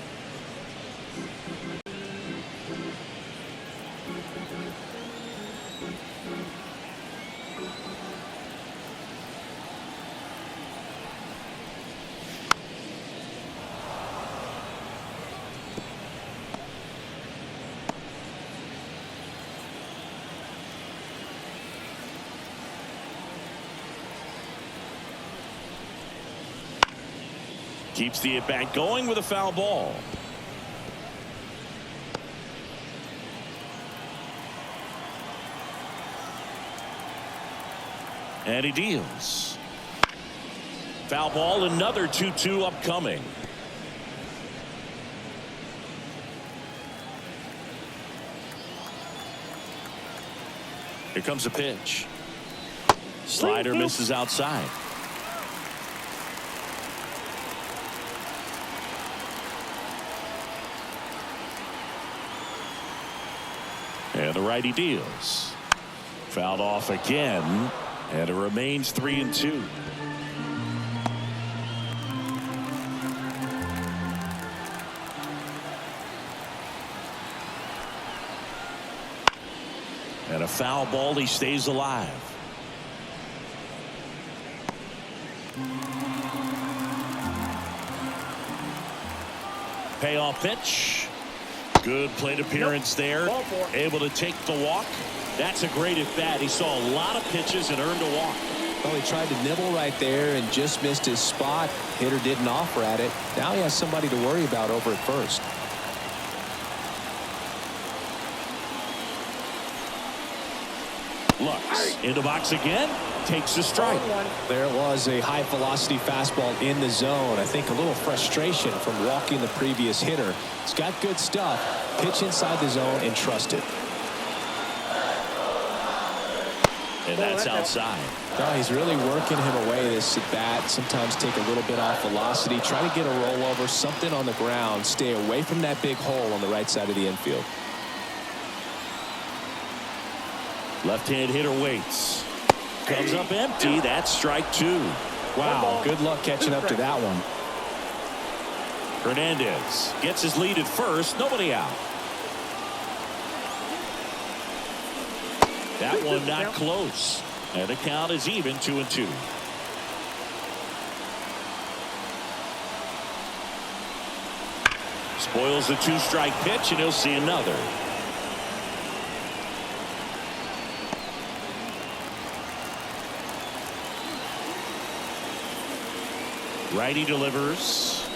Keeps the at-bat going with a foul ball. And he deals. Foul ball, another 2-2 upcoming. Here comes a pitch. Slider misses outside. And the righty deals. Fouled off again, and it remains 3-2. And a foul ball, he stays alive. Payoff pitch. Good plate appearance there. Able to take the walk. That's a great at bat. He saw a lot of pitches and earned a walk. Well, he tried to nibble right there and just missed his spot. Hitter didn't offer at it. Now he has somebody to worry about over at first. Looks in the box again, takes a strike. There was a high velocity fastball in the zone. I think a little frustration from walking the previous hitter. He's got good stuff. Pitch inside the zone and trust it. And that's outside. No, he's really working him away this at bat. Sometimes take a little bit off velocity. Try to get a rollover, something on the ground. Stay away from that big hole on the right side of the infield. Left-hand hitter waits. Comes up empty. That's strike two. Wow, good luck catching up to that one. Hernandez gets his lead at first. Nobody out. That one not close. And the count is even 2-2. Spoils the two-strike pitch, and he'll see another. Righty delivers.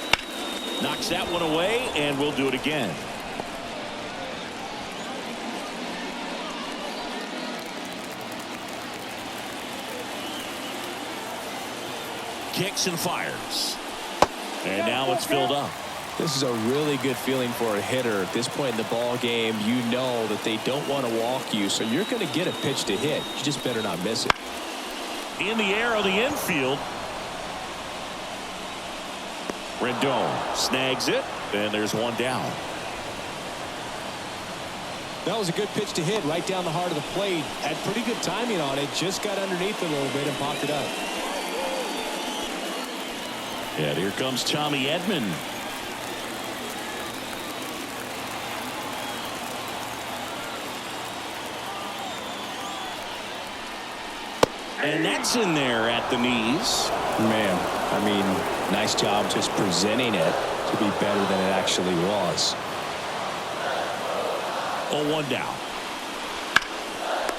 Knocks that one away, and we'll do it again. Kicks and fires. And now it's filled up. This is a really good feeling for a hitter. At this point in the ball game, you know that they don't want to walk you, so you're going to get a pitch to hit. You just better not miss it. In the air of the infield. Rendon snags it, and there's one down. That was a good pitch to hit right down the heart of the plate. Had pretty good timing on it. Just got underneath it a little bit and popped it up. And here comes Tommy Edman. And that's in there at the knees. Man, I mean, nice job just presenting it to be better than it actually was. 0-1 down.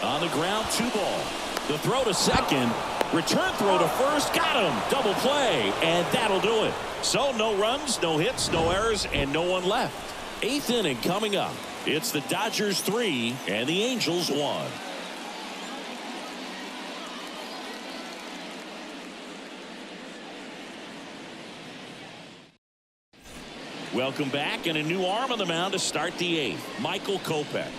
On the ground, 2 ball. The throw to second. Return throw to first. Got him. Double play. And that'll do it. So no runs, no hits, no errors, and no one left. 8th inning coming up. It's the Dodgers 3 and the Angels 1. Welcome back, and a new arm on the mound to start the 8th. Michael Kopech.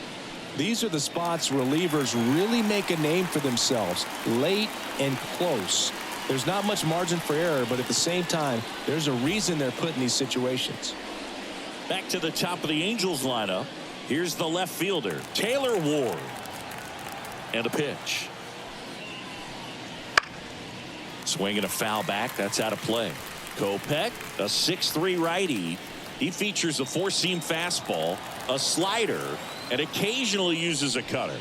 These are the spots relievers really make a name for themselves. Late and close. There's not much margin for error, but at the same time, there's a reason they're put in these situations. Back to the top of the Angels lineup. Here's the left fielder, Taylor Ward. And a pitch. Swinging a foul back. That's out of play. Kopech, a 6'3" righty. He features a 4-seam fastball, a slider, and occasionally uses a cutter.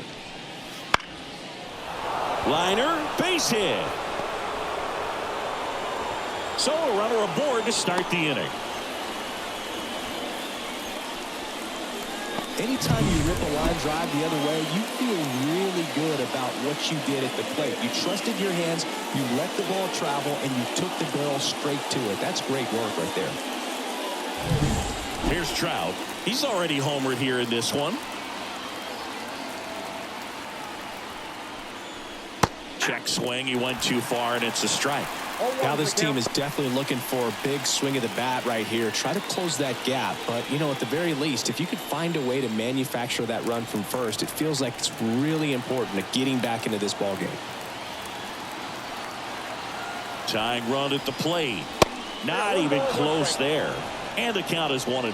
Liner, base hit. So a runner aboard to start the inning. Anytime you rip a line drive the other way, you feel really good about what you did at the plate. You trusted your hands, you let the ball travel, and you took the barrel straight to it. That's great work right there. Here's Trout. He's already homered here in this one. Check swing. He went too far, and it's a strike. Now this team is definitely looking for a big swing of the bat right here. Try to close that gap. But, you know, at the very least, if you could find a way to manufacture that run from first, it feels like it's really important to getting back into this ballgame. Tying run at the plate. Not even close there. And the count is 1-1.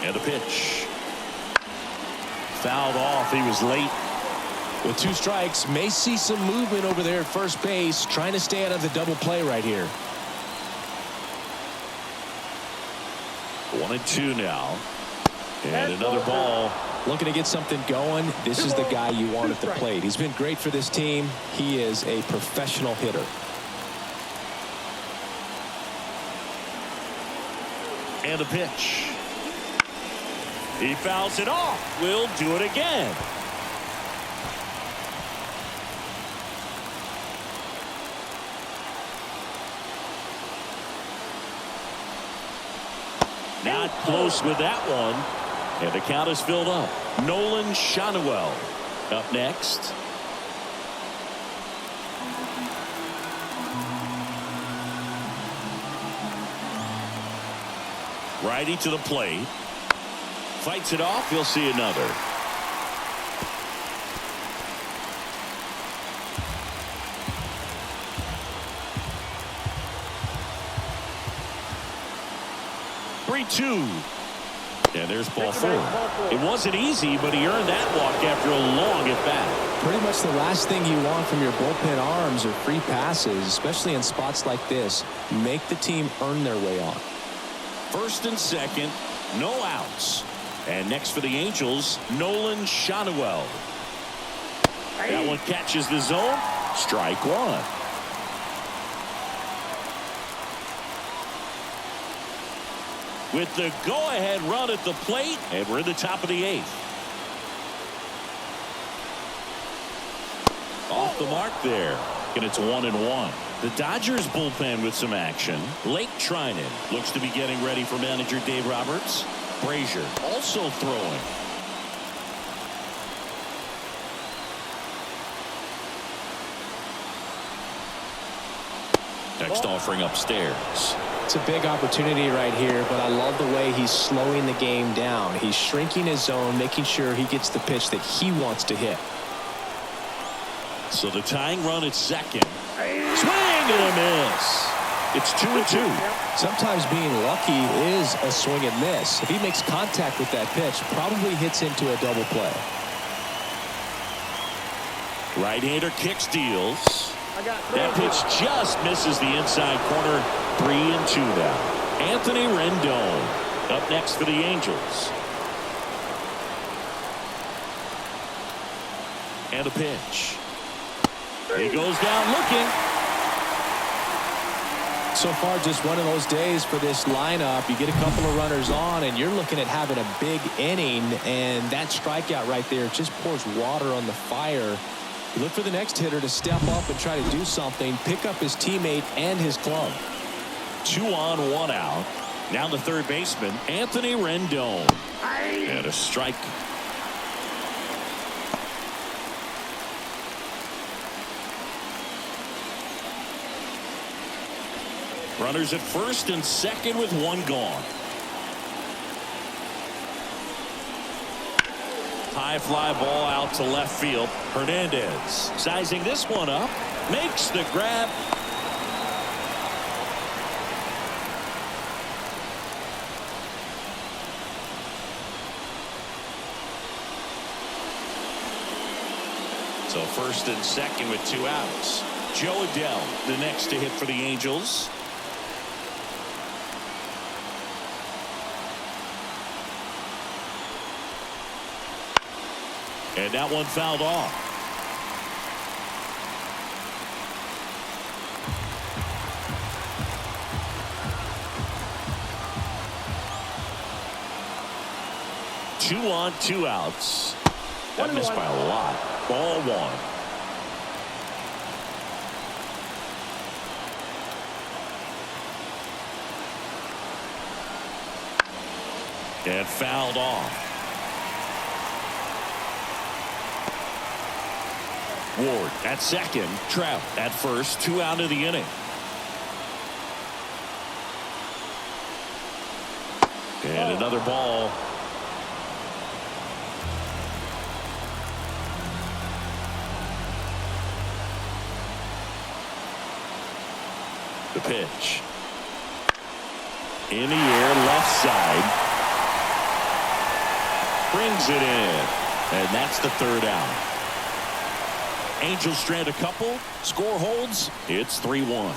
And the pitch. Fouled off. He was late. With 2 strikes, may see some movement over there at first base, trying to stay out of the double play right here. 1-2 now. And another ball. Looking to get something going. This is the guy you want at the plate. He's been great for this team. He is a professional hitter. And the pitch. He fouls it off. We'll do it again. Not close with that one. And the count is filled up. Nolan Shanuel up next. Righty to the plate. Fights it off. He'll see another. Three-two. And there's ball 4. It wasn't easy, but he earned that walk after a long at bat. Pretty much the last thing you want from your bullpen arms are free passes, especially in spots like this. Make the team earn their way on. First and second, no outs. And next for the Angels, Nolan Shanuel. That one catches the zone. Strike 1. With the go-ahead run at the plate, and we're in the top of the 8th. Off the mark there, and it's 1-1. The Dodgers bullpen with some action. Blake Trinan looks to be getting ready for manager Dave Roberts. Brazier also throwing. Next offering upstairs. It's a big opportunity right here, but I love the way he's slowing the game down. He's shrinking his zone, making sure he gets the pitch that he wants to hit. So the tying run at second. Swing and a miss. It's 2-2. Sometimes being lucky is a swing and miss. If he makes contact with that pitch, probably hits into a double play. Right-hander kicks, deals. That pitch just misses the inside corner. 3-2 now. Anthony Rendon up next for the Angels. And a pitch. He goes down looking. So far, just one of those days for this lineup. You get a couple of runners on, and you're looking at having a big inning, and that strikeout right there just pours water on the fire. You look for the next hitter to step up and try to do something, pick up his teammate and his glove. 2 on, 1 out. Now the third baseman, Anthony Rendon. And a strike. Runners at first and second with 1 gone. High fly ball out to left field. Hernandez sizing this one up. Makes the grab. So first and second with 2 outs. Joe Adell, the next to hit for the Angels. And that one fouled off. Two on, 2 outs. That missed by a lot. Ball 1. and fouled off. Ward at second, Trout at first, 2 out of the inning. And another ball. The pitch. In the air, left side. Brings it in. And that's the 3rd out. Angels strand a couple. Score holds. It's 3-1.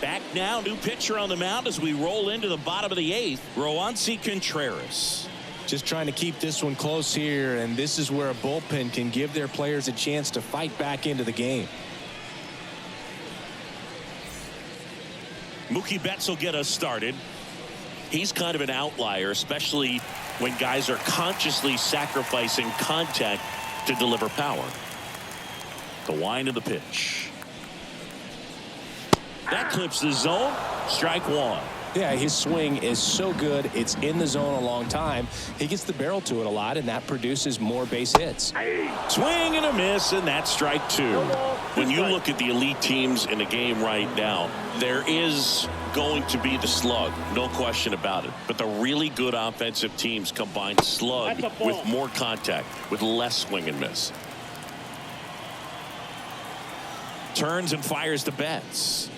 Back now, new pitcher on the mound as we roll into the bottom of the 8th. Roansy Contreras. Just trying to keep this one close here, and this is where a bullpen can give their players a chance to fight back into the game. Mookie Betts will get us started. He's kind of an outlier, especially when guys are consciously sacrificing contact to deliver power. The wind of the pitch. That clips the zone. Strike 1. Yeah, his swing is so good. It's in the zone a long time. He gets the barrel to it a lot, and that produces more base hits. Swing and a miss, and that's strike 2. When you look at the elite teams in the game right now, there is going to be the slug, no question about it. But the really good offensive teams combine slug with more contact, with less swing and miss. Turns and fires to Betts.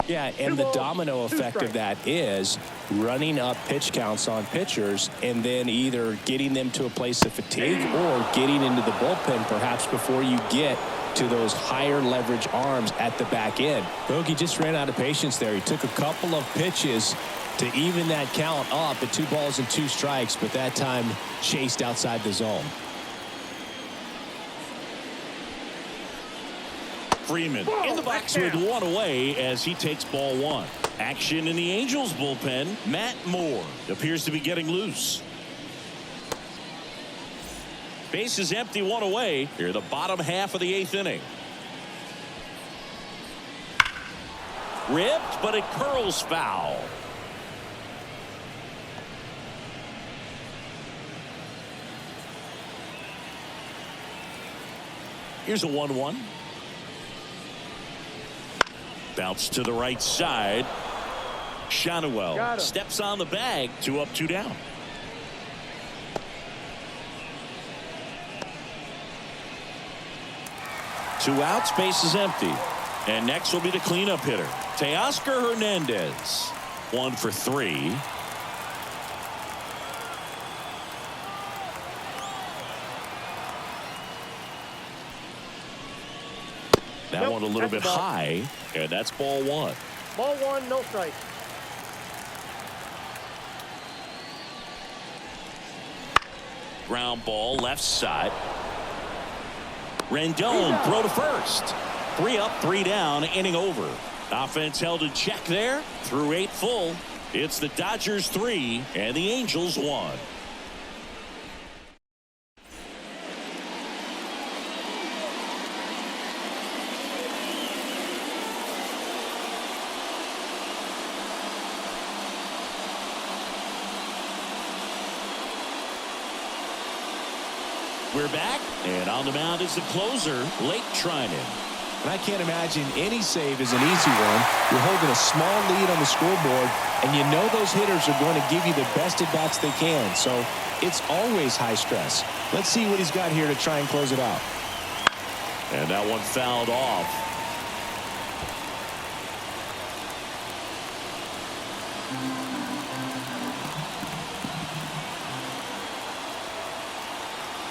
Yeah, and the domino effect of that is running up pitch counts on pitchers and then either getting them to a place of fatigue or getting into the bullpen perhaps before you get to those higher leverage arms at the back end. Bogey just ran out of patience there. He took a couple of pitches to even that count up at 2 balls and 2 strikes, but that time chased outside the zone. Freeman in the box with 1 away as he takes ball 1. Action in the Angels bullpen. Matt Moore appears to be getting loose. Base is empty, 1 away. Here the bottom half of the 8th inning. Ripped, but it curls foul. Here's a 1-1. Bounce to the right side. Shanuel steps on the bag. 2 up, 2 down. Two outs, base is empty. And next will be the cleanup hitter, Teoscar Hernandez. 1 for 3. That one a little bit high, and that's ball 1. Ball 1, no strike. Ground ball, left side. Rendon, throw to first. 3 up, 3 down, inning over. Offense held in check there through 8 full. It's the Dodgers 3 and the Angels 1. We're back, and on the mound is the closer, Lake Trinan. And I can't imagine any save is an easy one. You're holding a small lead on the scoreboard, and you know those hitters are going to give you the best at-bats they can. So it's always high stress. Let's see what he's got here to try and close it out. And that one fouled off.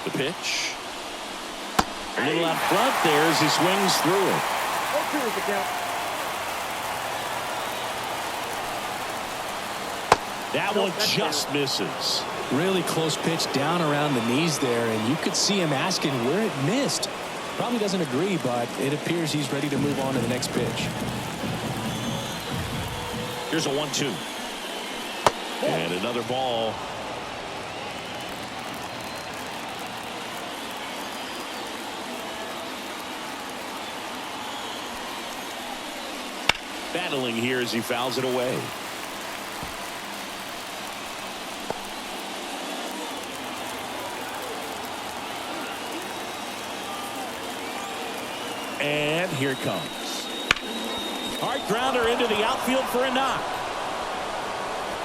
The pitch. A little out front there as he swings through it. 0-2 is the count. That one just misses. Really close pitch down around the knees there, and you could see him asking where it missed. Probably doesn't agree, but it appears he's ready to move on to the next pitch. Here's a 1-2. And another ball. Battling here as he fouls it away. And here it comes. Hard grounder into the outfield for a knock.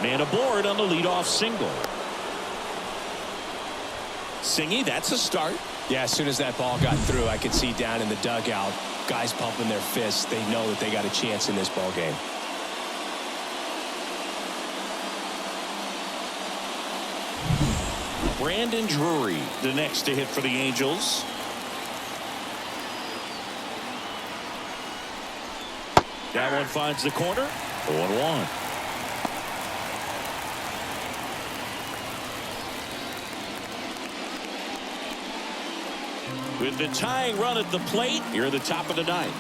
Man aboard on the leadoff single. Singy, that's a start. Yeah, as soon as that ball got through, I could see down in the dugout, guys pumping their fists. They know that they got a chance in this ball game. Brandon Drury, the next to hit for the Angels. That one finds the corner. 0-1. With the tying run at the plate, here at the top of the ninth.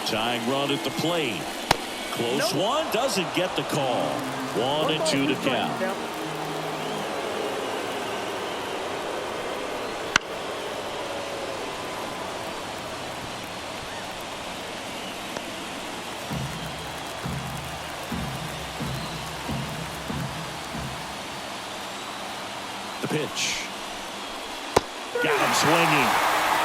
Tying run at the plate. Close one, doesn't get the call. 1-2 to count. The pitch. Got him swinging.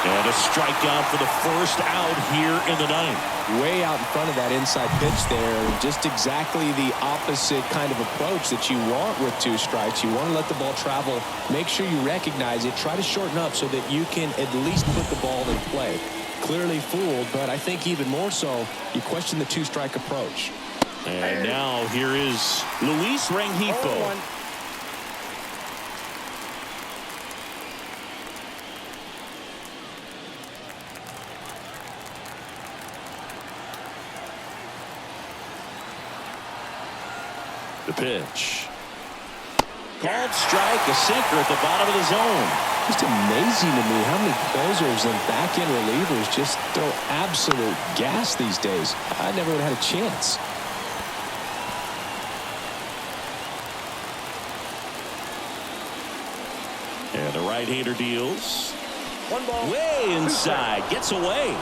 And a strikeout for the first out here in the ninth. Way out in front of that inside pitch there. Just exactly the opposite kind of approach that you want with 2 strikes. You want to let the ball travel. Make sure you recognize it. Try to shorten up so that you can at least put the ball in play. Clearly fooled, but I think even more so, you question the 2-strike approach. And now here is Luis Rengifo. The pitch. Called strike, a sinker at the bottom of the zone. Just amazing to me how many closers and back-end relievers just throw absolute gas these days. I never would have had a chance. And the right-hander deals. 1 ball. Way inside. Gets away.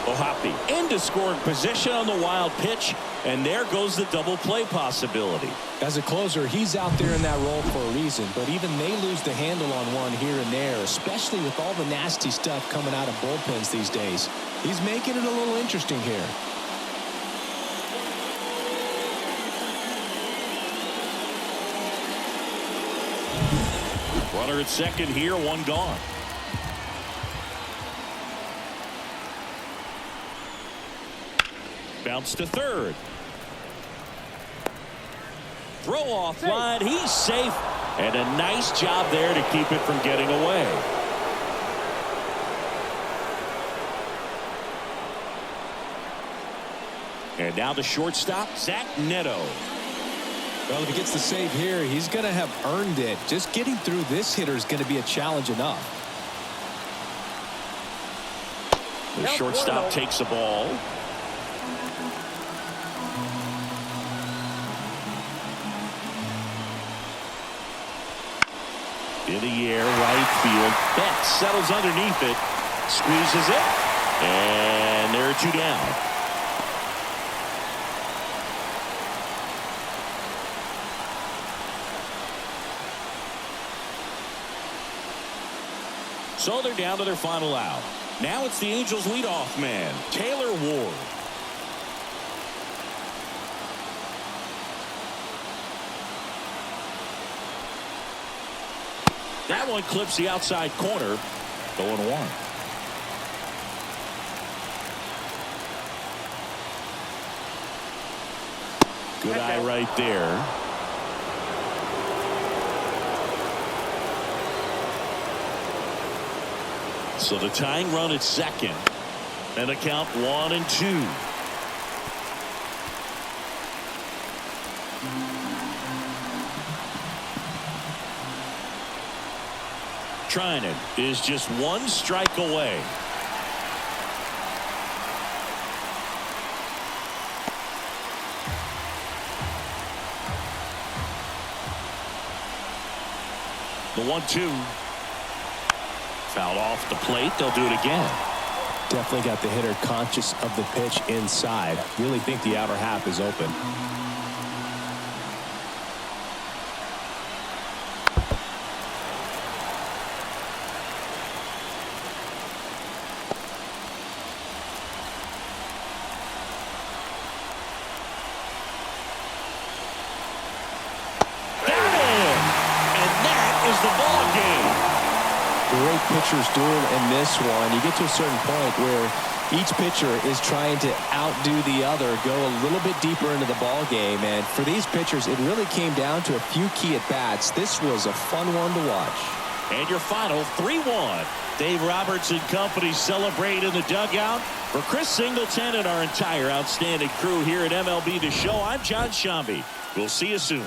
Ohapi into scoring position on the wild pitch. And there goes the double play possibility. As a closer, he's out there in that role for a reason. But even they lose the handle on one here and there, especially with all the nasty stuff coming out of bullpens these days. He's making it a little interesting here. Runner at second here, 1 gone. Bounce to third. Throw off line. He's safe. And a nice job there to keep it from getting away. And now the shortstop, Zach Neto. Well, if he gets the save here, he's going to have earned it. Just getting through this hitter is going to be a challenge enough. The shortstop takes the ball. In the air, right field. That settles underneath it. Squeezes it. And there are 2 down. So they're down to their final out. Now it's the Angels leadoff man, Taylor Ward. That one clips the outside corner. 0-1. Good eye right there. So the tying run at second. And the count 1-2. Trinan is just 1 strike away. The 1-2. Fouled off the plate. They'll do it again. Definitely got the hitter conscious of the pitch inside. Really think the outer half is open. Great pitcher's duel in this one. You get to a certain point where each pitcher is trying to outdo the other, go a little bit deeper into the ball game. And for these pitchers, it really came down to a few key at-bats. This was a fun one to watch. And your final 3-1. Dave Roberts and company celebrate in the dugout. For Chris Singleton and our entire outstanding crew here at MLB The Show, I'm John Shambi. We'll see you soon.